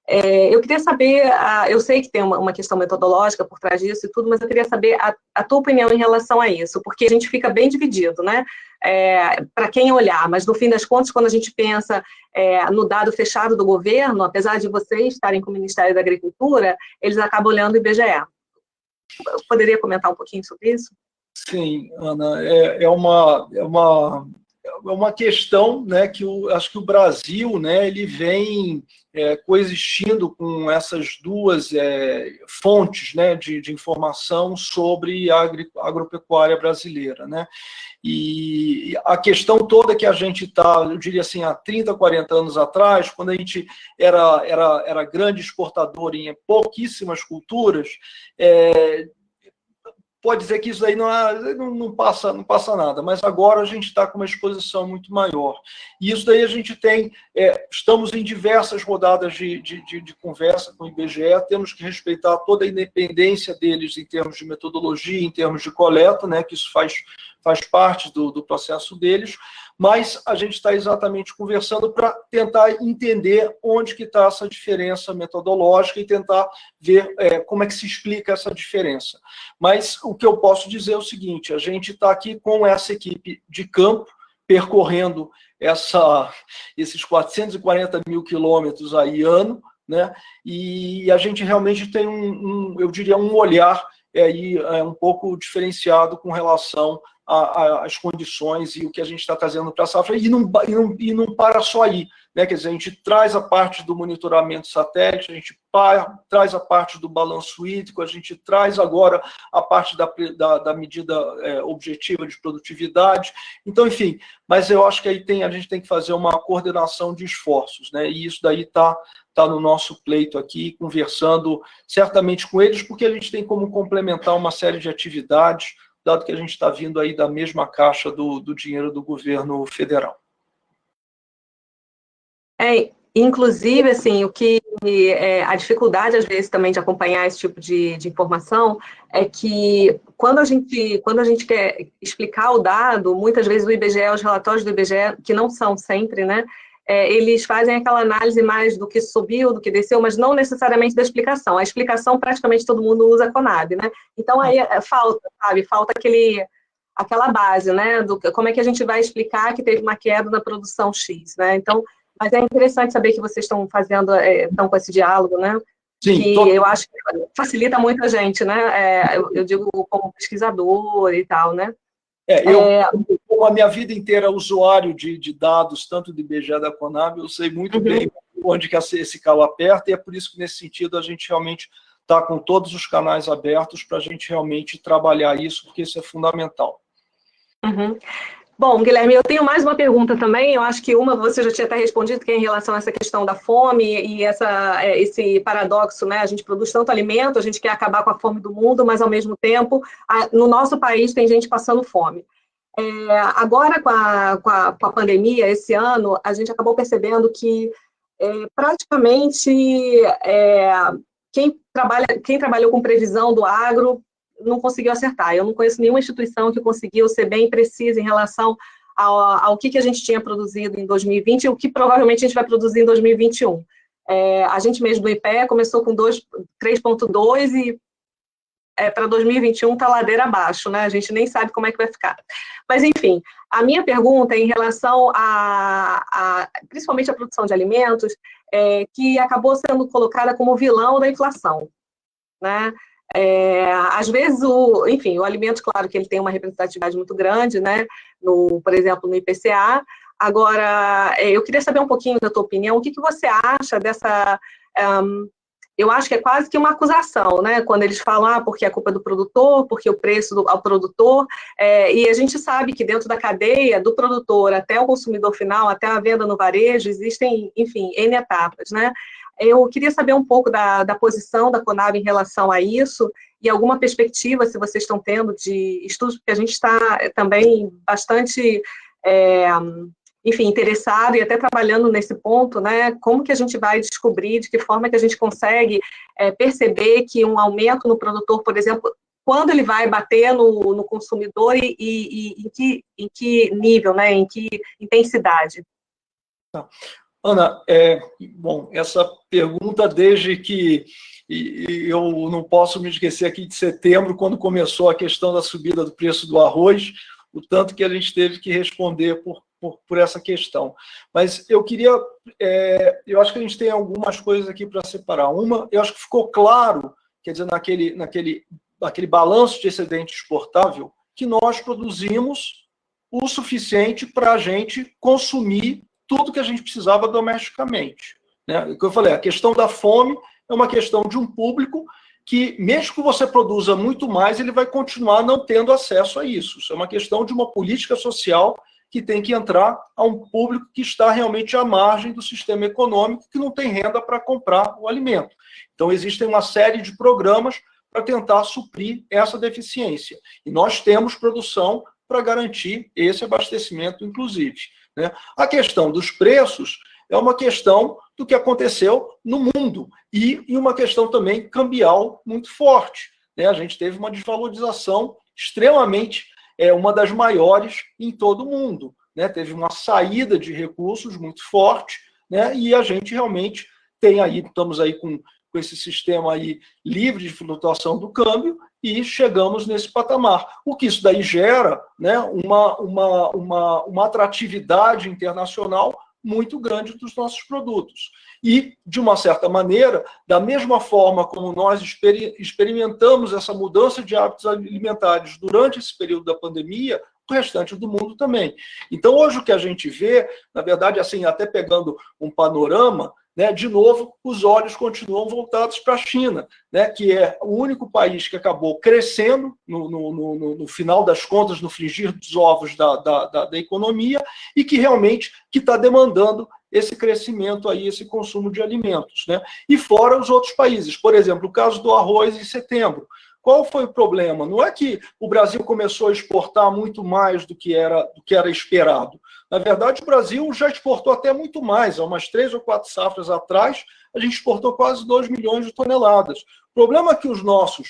Eu queria saber, eu sei que tem uma questão metodológica por trás disso e tudo, mas eu queria saber a tua opinião em relação a isso, porque a gente fica bem dividido, né? Para quem olhar, mas no fim das contas, quando a gente pensa no dado fechado do governo, apesar de vocês estarem com o Ministério da Agricultura, eles acabam olhando o IBGE. Eu poderia comentar um pouquinho sobre isso? Sim, Ana, é uma questão, né, que acho que o Brasil, né, ele vem coexistindo com essas duas fontes, né, de informação sobre a agropecuária brasileira, né? E a questão toda que a gente está, eu diria assim, há 30, 40 anos atrás, quando a gente era grande exportador em pouquíssimas culturas, pode dizer que isso aí não passa nada, mas agora a gente está com uma exposição muito maior. E isso daí a gente tem, estamos em diversas rodadas de conversa com o IBGE, temos que respeitar toda a independência deles em termos de metodologia, em termos de coleta, né, que isso faz parte do processo deles, mas a gente está exatamente conversando para tentar entender onde que está essa diferença metodológica e tentar ver como é que se explica essa diferença. Mas o que eu posso dizer é o seguinte, a gente está aqui com essa equipe de campo, percorrendo esses 440 mil quilômetros aí ano, né? E a gente realmente tem eu diria, um olhar aí um pouco diferenciado com relação às condições e o que a gente está trazendo para a safra, e não para só aí, né? Quer dizer, a gente traz a parte do monitoramento satélite, a gente traz a parte do balanço hídrico, a gente traz agora a parte da medida objetiva de produtividade. Então, enfim, mas eu acho que aí a gente tem que fazer uma coordenação de esforços, né? E isso daí está no nosso pleito aqui, conversando certamente com eles, porque a gente tem como complementar uma série de atividades, dado que a gente está vindo aí da mesma caixa do dinheiro do governo federal. Inclusive, assim, a dificuldade, às vezes, também de acompanhar esse tipo de informação é que, quando a gente quer explicar o dado, muitas vezes o IBGE, os relatórios do IBGE, que não são sempre, né, eles fazem aquela análise mais do que subiu, do que desceu, mas não necessariamente da explicação. A explicação, praticamente, todo mundo usa a Conab, né? Então, aí falta aquela base, né, como é que a gente vai explicar que teve uma queda na produção X, né? Então, mas é interessante saber que vocês estão estão com esse diálogo, né? Sim, que eu acho que facilita muito a gente, né? Eu digo como pesquisador e tal, né? Como a minha vida inteira usuário de dados, tanto do IBGE da Conab, eu sei muito bem onde que esse calo aperta, e é por isso que, nesse sentido, a gente realmente está com todos os canais abertos para a gente realmente trabalhar isso, porque isso é fundamental. Bom, Guilherme, eu tenho mais uma pergunta também, eu acho que uma você já tinha até respondido, que é em relação a essa questão da fome e esse paradoxo, né? A gente produz tanto alimento, a gente quer acabar com a fome do mundo, mas, ao mesmo tempo, no nosso país tem gente passando fome. Agora, com a pandemia, esse ano, a gente acabou percebendo que praticamente quem trabalhou com previsão do agro não conseguiu acertar. Eu não conheço nenhuma instituição que conseguiu ser bem precisa em relação ao que a gente tinha produzido em 2020 e o que provavelmente a gente vai produzir em 2021. A gente mesmo do IPE começou com 3,2 e para 2021 está ladeira abaixo, né? A gente nem sabe como é que vai ficar. Mas, enfim, a minha pergunta é em relação principalmente a produção de alimentos, que acabou sendo colocada como vilão da inflação, né? Às vezes, enfim, o alimento, claro que ele tem uma representatividade muito grande, né? Por exemplo, no IPCA. Agora, eu queria saber um pouquinho da tua opinião, o que você acha dessa... eu acho que é quase que uma acusação, né? Quando eles falam, porque a culpa é do produtor, porque o preço ao produtor, e a gente sabe que dentro da cadeia, do produtor até o consumidor final, até a venda no varejo, existem, enfim, N etapas, né? Eu queria saber um pouco da posição da Conab em relação a isso, e alguma perspectiva, se vocês estão tendo, de estudos, porque a gente está também bastante... enfim, interessado e até trabalhando nesse ponto, né, como que a gente vai descobrir, de que forma que a gente consegue perceber que um aumento no produtor, por exemplo, quando ele vai bater no consumidor e em que nível, né, em que intensidade? Tá. Ana, bom, essa pergunta desde que eu não posso me esquecer aqui de setembro, quando começou a questão da subida do preço do arroz, o tanto que a gente teve que responder por essa questão. Mas eu queria... eu acho que a gente tem algumas coisas aqui para separar. Uma, eu acho que ficou claro, quer dizer, naquele balanço de excedente exportável, que nós produzimos o suficiente para a gente consumir tudo que a gente precisava domesticamente, né? O que eu falei, a questão da fome é uma questão de um público que, mesmo que você produza muito mais, ele vai continuar não tendo acesso a isso. Isso é uma questão de uma política social que tem que entrar a um público que está realmente à margem do sistema econômico, que não tem renda para comprar o alimento. Então, existem uma série de programas para tentar suprir essa deficiência. E nós temos produção para garantir esse abastecimento, inclusive, né? A questão dos preços é uma questão do que aconteceu no mundo e uma questão também cambial muito forte, né? A gente teve uma desvalorização extremamente, uma das maiores em todo o mundo, né? Teve uma saída de recursos muito forte, né? E a gente realmente estamos aí com esse sistema aí livre de flutuação do câmbio e chegamos nesse patamar. O que isso daí gera, né, uma atratividade internacional muito grande dos nossos produtos. E, de uma certa maneira, da mesma forma como nós experimentamos essa mudança de hábitos alimentares durante esse período da pandemia, o restante do mundo também. Então, hoje o que a gente vê, na verdade, assim, até pegando um panorama, né, de novo, os olhos continuam voltados para a China, né, que é o único país que acabou crescendo no final das contas, no frigir dos ovos da economia, e que realmente está demandando esse crescimento aí, esse consumo de alimentos, né? E fora os outros países. Por exemplo, o caso do arroz em setembro. Qual foi o problema? Não é que o Brasil começou a exportar muito mais do que era esperado. Na verdade, o Brasil já exportou até muito mais. Há umas 3 ou 4 safras atrás, a gente exportou quase 2 milhões de toneladas. O problema é que os nossos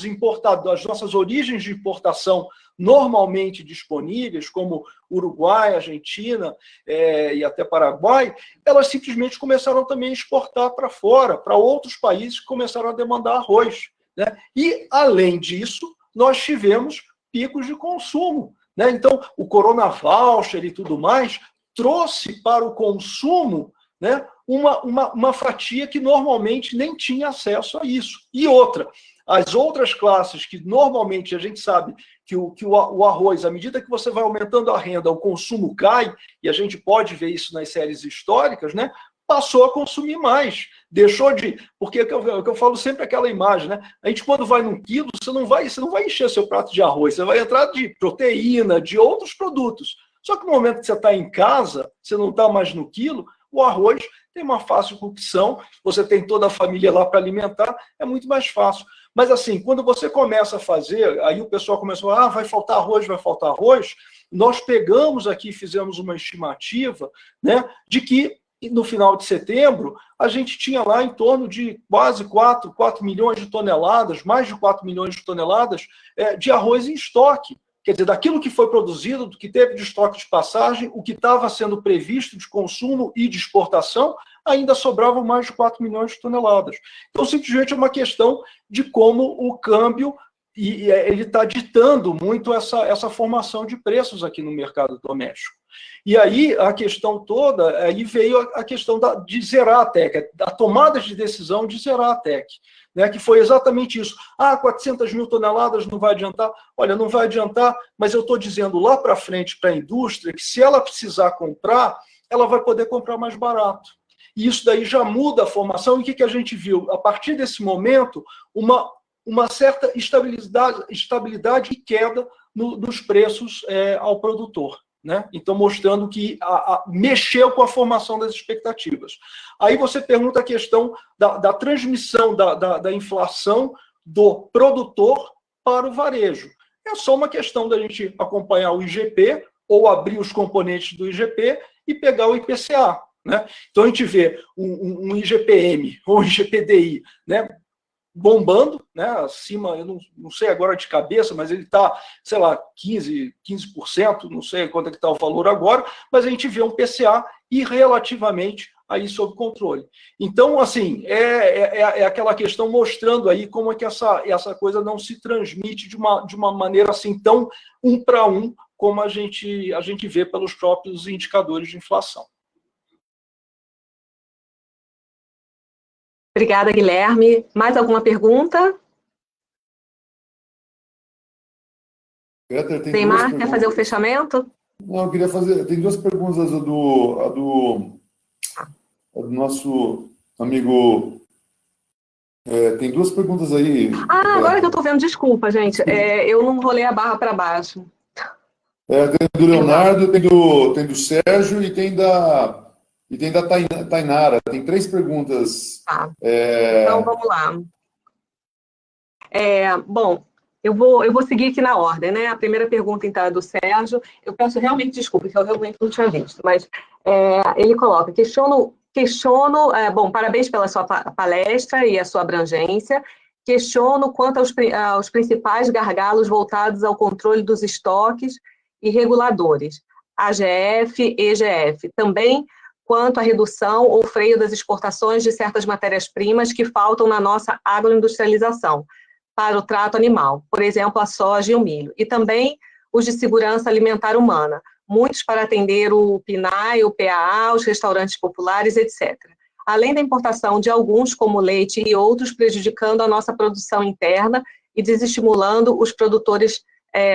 importadores, as nossas origens de importação normalmente disponíveis, como Uruguai, Argentina e até Paraguai, elas simplesmente começaram também a exportar para fora, para outros países que começaram a demandar arroz, né? E, além disso, nós tivemos picos de consumo, né? Então, o Corona Voucher e tudo mais trouxe para o consumo, né, uma fatia que normalmente nem tinha acesso a isso. E outra, as outras classes que normalmente a gente sabe que o arroz, à medida que você vai aumentando a renda, o consumo cai, e a gente pode ver isso nas séries históricas, né, passou a consumir mais. Deixou de... Porque é o que eu falo sempre, aquela imagem, né? A gente, quando vai num quilo, você não vai encher seu prato de arroz, você vai entrar de proteína, de outros produtos. Só que no momento que você está em casa, você não está mais no quilo, o arroz tem uma fácil cocção, você tem toda a família lá para alimentar, é muito mais fácil. Mas assim, quando você começa a fazer, aí o pessoal começou, vai faltar arroz, nós pegamos aqui e fizemos uma estimativa, né, de que no final de setembro, a gente tinha lá em torno de quase 4 milhões de toneladas, mais de 4 milhões de toneladas de arroz em estoque. Quer dizer, daquilo que foi produzido, do que teve de estoque de passagem, o que estava sendo previsto de consumo e de exportação, ainda sobravam mais de 4 milhões de toneladas. Então, simplesmente é uma questão de como o câmbio e ele está ditando muito essa formação de preços aqui no mercado doméstico. E aí a questão toda, aí veio a questão de zerar a TEC, a tomada de decisão de zerar a TEC, né, que foi exatamente isso. 400 mil toneladas não vai adiantar. Olha, não vai adiantar, mas eu estou dizendo lá para frente para a indústria que se ela precisar comprar, ela vai poder comprar mais barato. E isso daí já muda a formação. E o que a gente viu? A partir desse momento, uma certa estabilidade e queda nos preços ao produtor, né? Então, mostrando que mexeu com a formação das expectativas. Aí você pergunta a questão da transmissão da inflação do produtor para o varejo. É só uma questão da gente acompanhar o IGP, ou abrir os componentes do IGP e pegar o IPCA, né? Então, a gente vê um IGPM ou um IGPDI, né, bombando, né, acima, eu não sei agora de cabeça, mas ele está, sei lá, 15%, não sei quanto é que está o valor agora, mas a gente vê um PCA e relativamente aí sob controle. Então, assim, é aquela questão mostrando aí como é que essa coisa não se transmite de uma maneira assim tão um para um, como a gente vê pelos próprios indicadores de inflação. Obrigada, Guilherme. Mais alguma pergunta? Weimar, quer fazer o fechamento? Não, eu queria fazer... Tem duas perguntas, a do nosso amigo... tem duas perguntas aí. Agora que eu estou vendo, desculpa, gente. Eu não rolei a barra para baixo. Tem do Leonardo, tem do Sérgio e tem da Tainara. Tem três perguntas. Tá. Então, vamos lá. Bom, eu vou seguir aqui na ordem, né? A primeira pergunta, então, é do Sérgio. Eu peço realmente desculpa, porque eu realmente não tinha visto, mas ele coloca, questiono, bom, parabéns pela sua palestra e a sua abrangência. Questiono quanto aos principais gargalos voltados ao controle dos estoques e reguladores, AGF, EGF. Também quanto à redução ou freio das exportações de certas matérias-primas que faltam na nossa agroindustrialização para o trato animal, por exemplo, a soja e o milho, e também os de segurança alimentar humana, muitos para atender o PNAE, o PAA, os restaurantes populares, etc. Além da importação de alguns, como leite e outros, prejudicando a nossa produção interna e desestimulando os produtores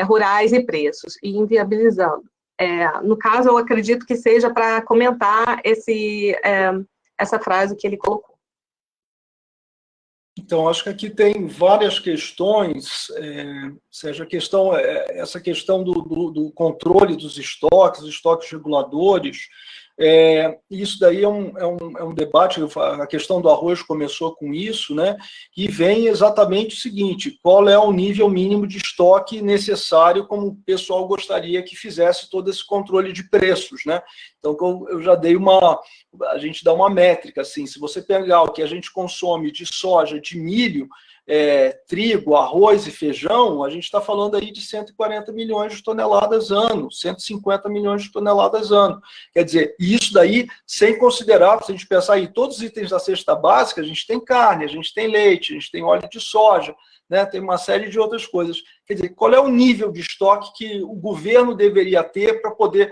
rurais e preços, e inviabilizando. No caso, eu acredito que seja para comentar essa frase que ele colocou. Então, acho que aqui tem várias questões, seja essa questão do controle dos estoques reguladores. Isso daí é um debate, a questão do arroz começou com isso, né? E vem exatamente o seguinte: qual é o nível mínimo de estoque necessário, como o pessoal gostaria que fizesse todo esse controle de preços, né? Então, eu já dei a gente dá uma métrica, assim, se você pegar o que a gente consome de soja, de milho, trigo, arroz e feijão, a gente está falando aí de 140 milhões de toneladas ano, 150 milhões de toneladas ano. Quer dizer, isso daí, sem considerar, se a gente pensar em todos os itens da cesta básica, a gente tem carne, a gente tem leite, a gente tem óleo de soja, né, tem uma série de outras coisas. Quer dizer, qual é o nível de estoque que o governo deveria ter para poder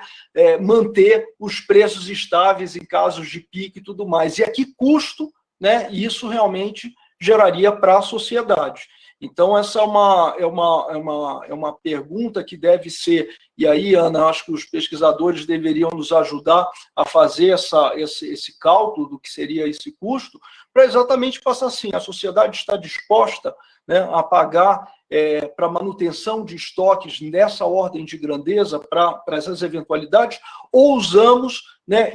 manter os preços estáveis em casos de pico e tudo mais? E a que custo, né, isso realmente geraria para a sociedade. Então, essa é uma pergunta que deve ser, e aí, Ana, acho que os pesquisadores deveriam nos ajudar a fazer esse cálculo do que seria esse custo, para exatamente passar assim: a sociedade está disposta, né, a pagar para manutenção de estoques nessa ordem de grandeza, para essas eventualidades, ou usamos, né,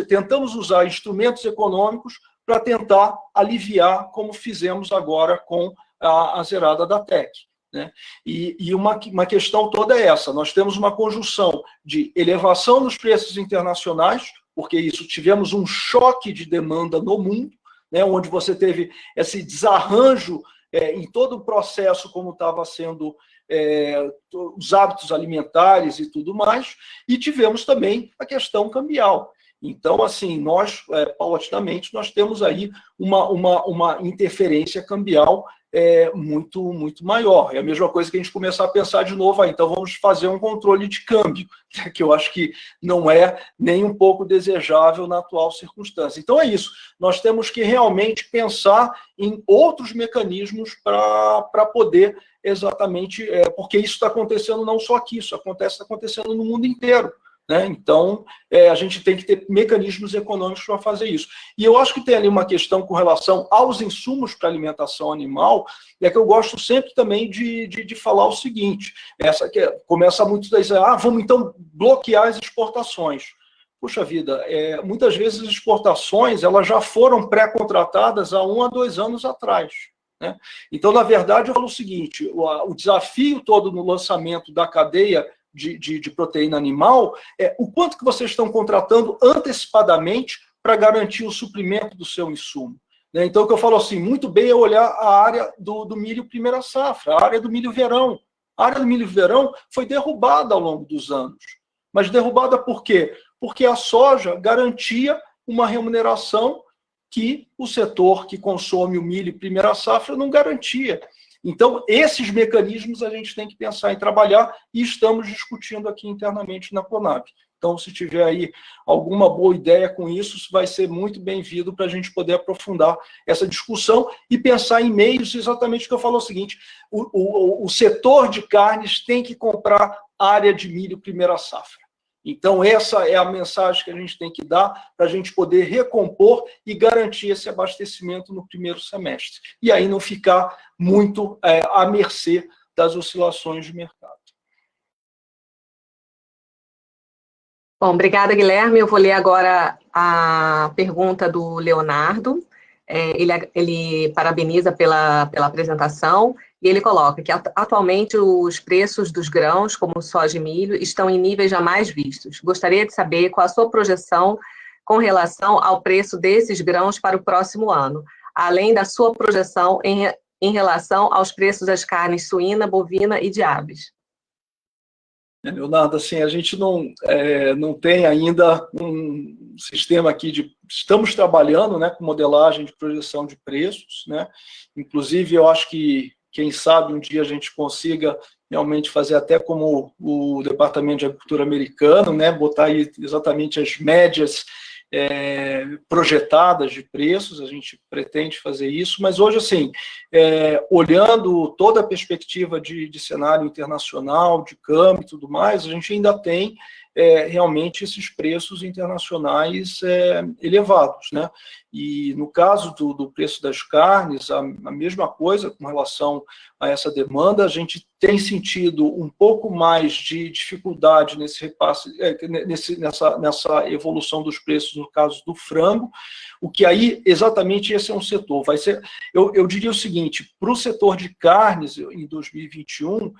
tentamos usar instrumentos econômicos para tentar aliviar, como fizemos agora com a zerada da TEC, né? E uma questão toda é essa: nós temos uma conjunção de elevação nos preços internacionais, porque tivemos um choque de demanda no mundo, né, onde você teve esse desarranjo em todo o processo, como estava sendo os hábitos alimentares e tudo mais, e tivemos também a questão cambial. Então, assim, nós, paulatinamente, nós temos aí uma interferência cambial muito maior. É a mesma coisa que a gente começar a pensar de novo, então vamos fazer um controle de câmbio, que eu acho que não é nem um pouco desejável na atual circunstância. Então é isso, nós temos que realmente pensar em outros mecanismos para poder exatamente, porque isso está acontecendo não só aqui, isso está acontecendo no mundo inteiro. Né? Então, a gente tem que ter mecanismos econômicos para fazer isso. E eu acho que tem ali uma questão com relação aos insumos para alimentação animal, que eu gosto sempre também de falar o seguinte, essa que começa muito a dizer, vamos então bloquear as exportações. Puxa vida, muitas vezes as exportações elas já foram pré-contratadas há 1 a 2 anos atrás. Né? Então, na verdade, eu falo o seguinte, o desafio todo no lançamento da cadeia de proteína animal, o quanto que vocês estão contratando antecipadamente para garantir o suprimento do seu insumo. Né? Então, o que eu falo assim, muito bem é olhar a área do milho primeira safra, a área do milho verão. A área do milho verão foi derrubada ao longo dos anos. Mas derrubada por quê? Porque a soja garantia uma remuneração que o setor que consome o milho primeira safra não garantia. Então, esses mecanismos a gente tem que pensar em trabalhar e estamos discutindo aqui internamente na Conab. Então, se tiver aí alguma boa ideia com isso vai ser muito bem-vindo para a gente poder aprofundar essa discussão e pensar em meios, exatamente o que eu falo é o seguinte, o setor de carnes tem que comprar área de milho primeira safra. Então, essa é a mensagem que a gente tem que dar para a gente poder recompor e garantir esse abastecimento no primeiro semestre. E aí não ficar muito à mercê das oscilações de mercado. Bom, obrigada, Guilherme. Eu vou ler agora a pergunta do Leonardo. Ele parabeniza pela apresentação e ele coloca que atualmente os preços dos grãos, como soja e milho, estão em níveis jamais vistos. Gostaria de saber qual a sua projeção com relação ao preço desses grãos para o próximo ano, além da sua projeção em relação aos preços das carnes suína, bovina e de aves. Leonardo, assim, a gente não tem ainda um sistema aqui estamos trabalhando, né, com modelagem de projeção de preços, né? Inclusive, eu acho que, quem sabe, um dia a gente consiga realmente fazer até como o Departamento de Agricultura americano, né, botar aí exatamente as médias projetadas de preços, a gente pretende fazer isso, mas hoje, assim, olhando toda a perspectiva de cenário internacional, de câmbio e tudo mais, a gente ainda tem realmente esses preços internacionais elevados, né? E no caso do preço das carnes, a mesma coisa com relação a essa demanda, a gente tem sentido um pouco mais de dificuldade nesse repasse, nessa evolução dos preços no caso do frango, o que aí, exatamente esse é um setor, vai ser, eu diria o seguinte, para o setor de carnes em 2021,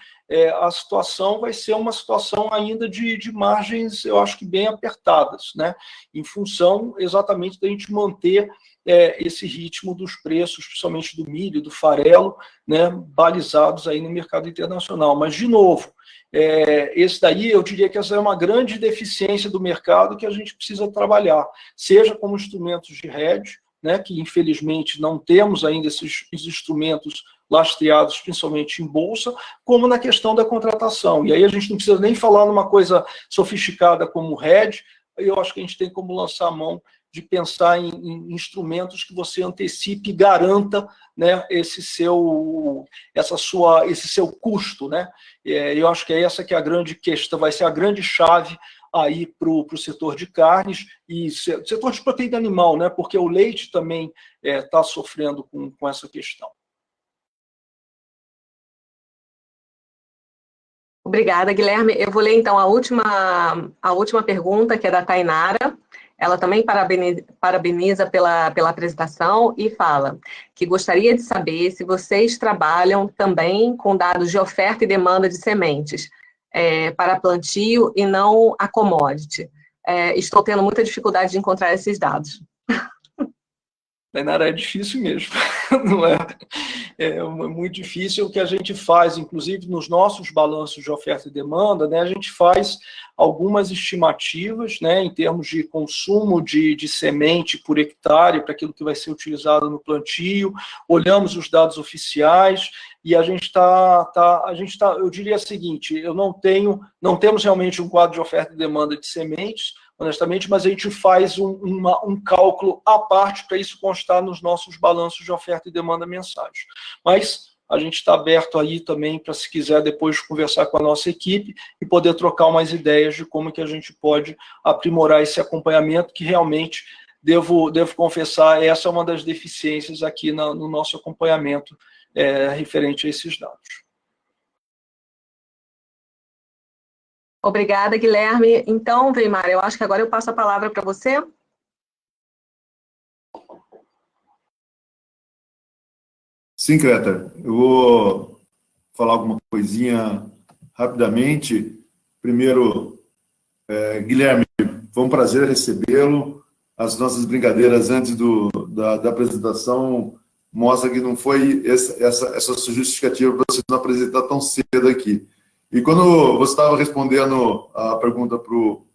a situação vai ser uma situação ainda de margens, eu acho que bem apertadas, né? Em função exatamente da gente manter esse ritmo dos preços, principalmente do milho, do farelo, né, balizados aí no mercado internacional. Mas, de novo, esse daí eu diria que essa é uma grande deficiência do mercado que a gente precisa trabalhar, seja como instrumentos de hedge, né, que infelizmente não temos ainda esses instrumentos lastreados, principalmente em bolsa, como na questão da contratação. E aí a gente não precisa nem falar numa coisa sofisticada como hedge, eu acho que a gente tem como lançar a mão de pensar em instrumentos que você antecipe e garanta, né, esse seu custo, né? Eu acho que essa que é a grande questão, vai ser a grande chave aí para o setor de carnes e setor de proteína animal, né? Porque o leite também está sofrendo com essa questão. Obrigada, Guilherme. Eu vou ler, então, a última pergunta, que é da Tainara. Ela também parabeniza pela apresentação e fala que gostaria de saber se vocês trabalham também com dados de oferta e demanda de sementes para plantio e não a commodity. Estou tendo muita dificuldade de encontrar esses dados. Tainara, é difícil mesmo, não é? É muito difícil. O que a gente faz, inclusive nos nossos balanços de oferta e demanda, né, a gente faz algumas estimativas, né, em termos de consumo de semente por hectare para aquilo que vai ser utilizado no plantio, olhamos os dados oficiais e a gente eu diria o seguinte, não temos realmente um quadro de oferta e demanda de sementes, honestamente, mas a gente faz um cálculo à parte para isso constar nos nossos balanços de oferta e demanda mensais. Mas a gente está aberto aí também para, se quiser, depois conversar com a nossa equipe e poder trocar umas ideias de como que a gente pode aprimorar esse acompanhamento, que realmente, devo confessar, essa é uma das deficiências aqui no nosso acompanhamento referente a esses dados. Obrigada, Guilherme. Então, Weimar, eu acho que agora eu passo a palavra para você. Sim, Creta. Eu vou falar alguma coisinha rapidamente. Primeiro, Guilherme, foi um prazer recebê-lo. As nossas brincadeiras antes da apresentação mostram que não foi essa justificativa para você não apresentar tão cedo aqui. E quando você estava respondendo a pergunta para o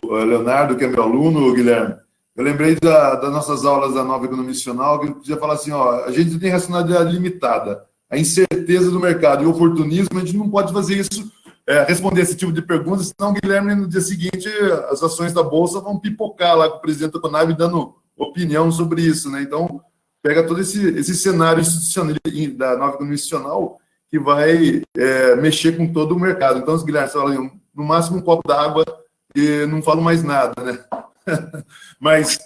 Leonardo, que é meu aluno, Guilherme, eu lembrei das nossas aulas da Nova Economia Institucional, que eu podia falar assim, ó, a gente tem racionalidade limitada, a incerteza do mercado e o oportunismo, a gente não pode fazer isso, responder esse tipo de perguntas, senão o Guilherme, no dia seguinte, as ações da Bolsa vão pipocar lá com o presidente da Conab dando opinião sobre isso, né? Então, pega todo esse cenário institucional da Nova Economia Institucional, que vai mexer com todo o mercado. Então, os Guilherme, você fala, no máximo um copo d'água e não falo mais nada, né? Mas,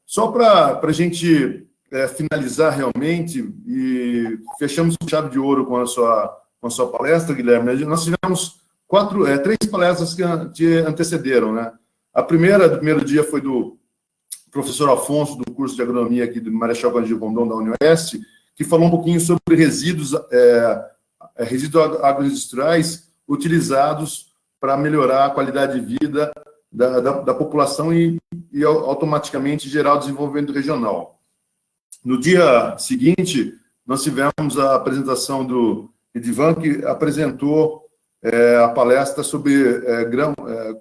só para a gente finalizar realmente, e fechamos com chave de ouro com a sua palestra, Guilherme, nós tivemos três palestras que te antecederam, né? A primeira, do primeiro dia, foi do professor Afonso, do curso de agronomia aqui do Marechal Cândido Rondon, da Unioeste, que falou um pouquinho sobre resíduos agroindustriais utilizados para melhorar a qualidade de vida da população e automaticamente gerar o desenvolvimento regional. No dia seguinte, nós tivemos a apresentação do Edivan, que apresentou a palestra sobre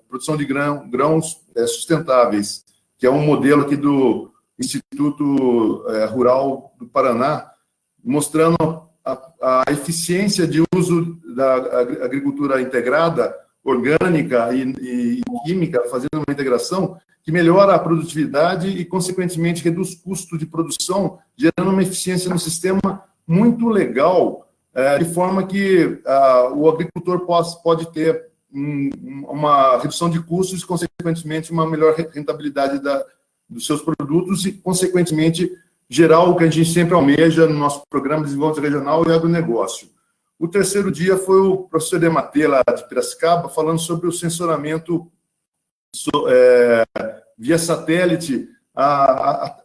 produção de grãos sustentáveis, que é um modelo aqui do Instituto Rural do Paraná, mostrando a eficiência de uso da agricultura integrada, orgânica e química, fazendo uma integração que melhora a produtividade e, consequentemente, reduz o custo de produção, gerando uma eficiência no sistema muito legal, de forma que o agricultor pode ter uma redução de custos e, consequentemente, uma melhor rentabilidade dos seus produtos e, consequentemente, gerar o que a gente sempre almeja no nosso programa de desenvolvimento regional e agronegócio. O terceiro dia foi o professor Dematê, lá de Piracicaba, falando sobre o sensoramento via satélite,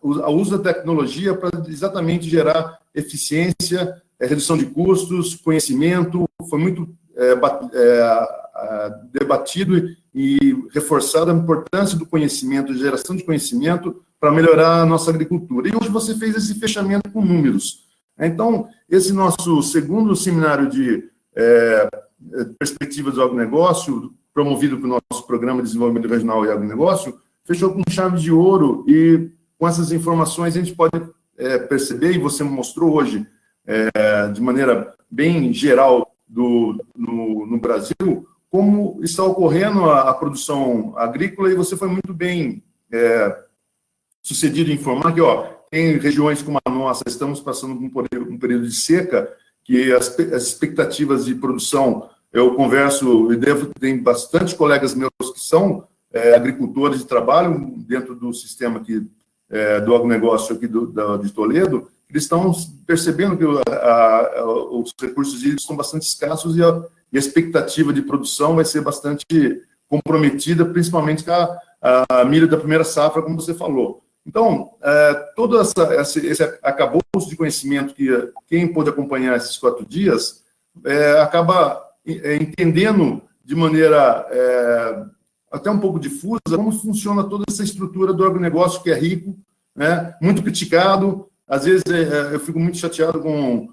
o uso da tecnologia para exatamente gerar eficiência, redução de custos, conhecimento. Foi muito debatido e reforçada a importância do conhecimento, geração de conhecimento para melhorar a nossa agricultura. E hoje você fez esse fechamento com números. Então, esse nosso segundo seminário de perspectivas do agronegócio, promovido pelo nosso Programa de Desenvolvimento Regional e Agronegócio, fechou com chave de ouro e com essas informações a gente pode perceber, e você mostrou hoje, de maneira bem geral no Brasil, como está ocorrendo a produção agrícola, e você foi muito bem sucedido em informar que, em regiões como a nossa, estamos passando por um período de seca, que as expectativas de produção, eu converso e tem bastante colegas meus que são agricultores e trabalham dentro do sistema aqui, do agronegócio aqui de Toledo, eles estão percebendo que os recursos hídricos estão bastante escassos e a expectativa de produção vai ser bastante comprometida, principalmente com a milho da primeira safra, como você falou. Então, todo esse acabouço de conhecimento que quem pôde acompanhar esses 4 dias acaba entendendo de maneira, até um pouco difusa, como funciona toda essa estrutura do agronegócio que é rico, né, muito criticado. Às vezes eu fico muito chateado com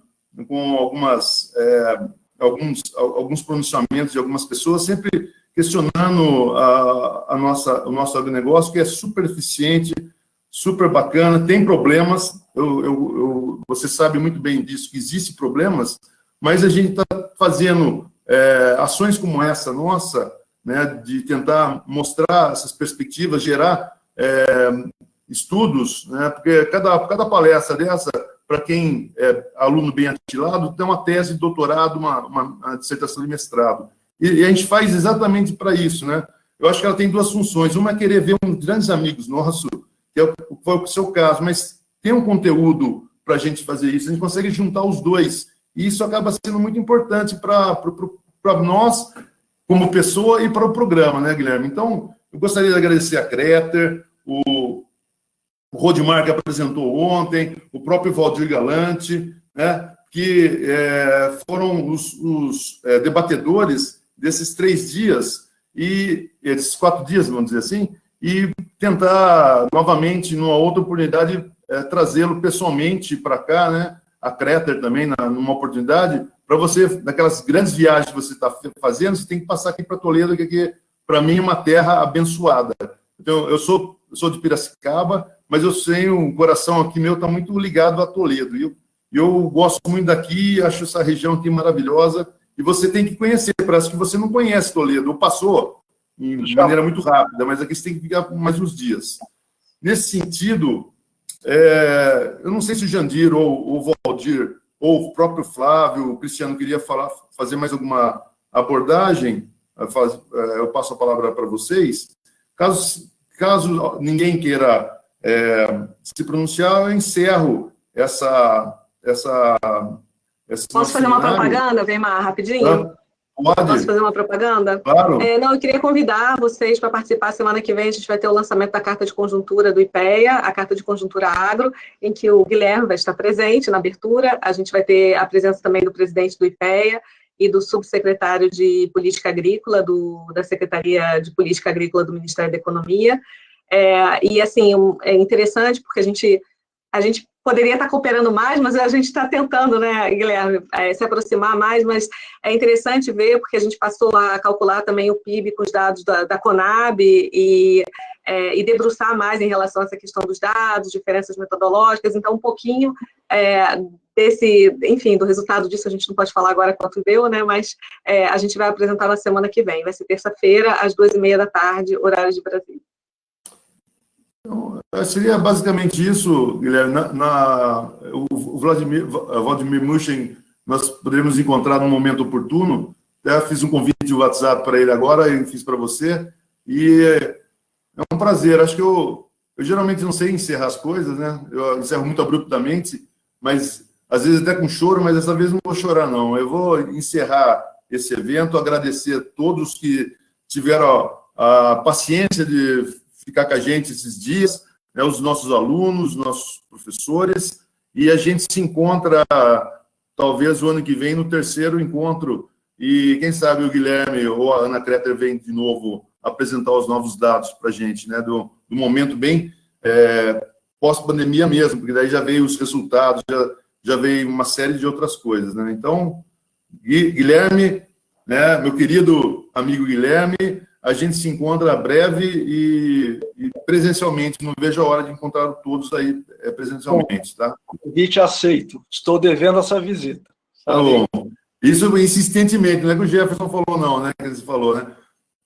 alguns pronunciamentos de algumas pessoas, sempre questionando o nosso agronegócio, que é super eficiente, super bacana, tem problemas, você sabe muito bem disso, que existem problemas, mas a gente está fazendo ações como essa nossa, né, de tentar mostrar essas perspectivas, gerar estudos, né, porque cada palestra dessa, para quem é aluno bem atilado, tem uma tese de doutorado, uma dissertação de mestrado. E a gente faz exatamente para isso, né? Eu acho que ela tem duas funções. Uma é querer ver grandes amigos nossos, que foi o seu caso, mas tem um conteúdo para a gente fazer isso. A gente consegue juntar os dois. E isso acaba sendo muito importante para nós, como pessoa, e para o programa, né, Guilherme? Então, eu gostaria de agradecer a Kreter, o Rodmar, que apresentou ontem, o próprio Valdir Galante, né, que foram os debatedores desses 3 dias, e esses 4 dias, vamos dizer assim, e tentar, novamente, numa outra oportunidade, trazê-lo pessoalmente para cá, né, a Kreter também, numa oportunidade, para você, naquelas grandes viagens que você está fazendo, você tem que passar aqui para Toledo, que aqui, para mim, é uma terra abençoada. Então, eu sou de Piracicaba, mas eu tenho um coração aqui meu, está muito ligado a Toledo. E eu gosto muito daqui, acho essa região aqui maravilhosa, e você tem que conhecer, parece que você não conhece Toledo, ou passou de maneira muito rápida, mas aqui você tem que ficar mais uns dias. Nesse sentido, eu não sei se o Jandir, ou o Valdir, ou o próprio Flávio, o Cristiano, queria fazer mais alguma abordagem, eu passo a palavra para vocês. Caso ninguém queira se pronunciar, eu encerro essa Posso fazer uma propaganda, Weimar, rapidinho? Pode. Posso fazer uma propaganda? Claro. Não, eu queria convidar vocês para participar. Semana que vem a gente vai ter o lançamento da Carta de Conjuntura do IPEA, a Carta de Conjuntura Agro, em que o Guilherme vai estar presente na abertura. A gente vai ter a presença também do presidente do IPEA e do subsecretário de Política Agrícola, da Secretaria de Política Agrícola do Ministério da Economia. E, assim, é interessante porque a gente poderia estar cooperando mais, mas a gente está tentando, né, Guilherme, se aproximar mais, mas é interessante ver, porque a gente passou a calcular também o PIB com os dados da Conab e debruçar mais em relação a essa questão dos dados, diferenças metodológicas, então um pouquinho do resultado disso a gente não pode falar agora quanto deu, né, mas a gente vai apresentar na semana que vem, vai ser terça-feira, às 2h30 da tarde, horário de Brasília. Então, seria basicamente isso, Guilherme. O Vladimir Mushin, nós poderíamos encontrar num momento oportuno. Até fiz um convite de WhatsApp para ele agora, e fiz para você. E é um prazer. Acho que eu geralmente não sei encerrar as coisas, né? Eu encerro muito abruptamente, mas às vezes até com choro, mas dessa vez não vou chorar, não. Eu vou encerrar esse evento, agradecer a todos que tiveram a paciência de ficar com a gente esses dias, né, os nossos alunos, nossos professores, e a gente se encontra, talvez, o ano que vem, no 3º encontro, e quem sabe o Guilherme ou a Ana Kreter vem de novo apresentar os novos dados para a gente, né, do momento bem pós-pandemia mesmo, porque daí já veio os resultados, já veio uma série de outras coisas, né? Então, Guilherme, né, meu querido amigo Guilherme, a gente se encontra breve e presencialmente. Não vejo a hora de encontrar todos aí presencialmente, tá? Convite aceito. Estou devendo essa visita. Tá bom. Isso insistentemente, não é que o Jefferson falou, não, né? Que ele falou, né?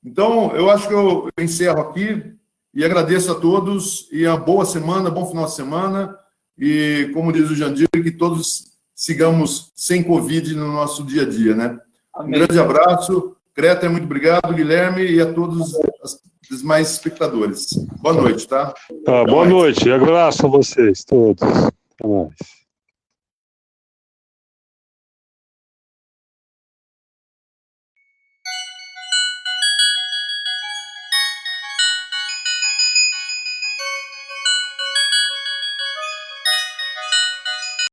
Então, eu acho que eu encerro aqui e agradeço a todos e uma boa semana, bom final de semana. E, como diz o Jandir, que todos sigamos sem Covid no nosso dia a dia, né? Amém. Um grande abraço. Kreter, muito obrigado, Guilherme, e a todos os demais espectadores. Boa noite, tá? Boa noite, e abraço a vocês todos. Até mais.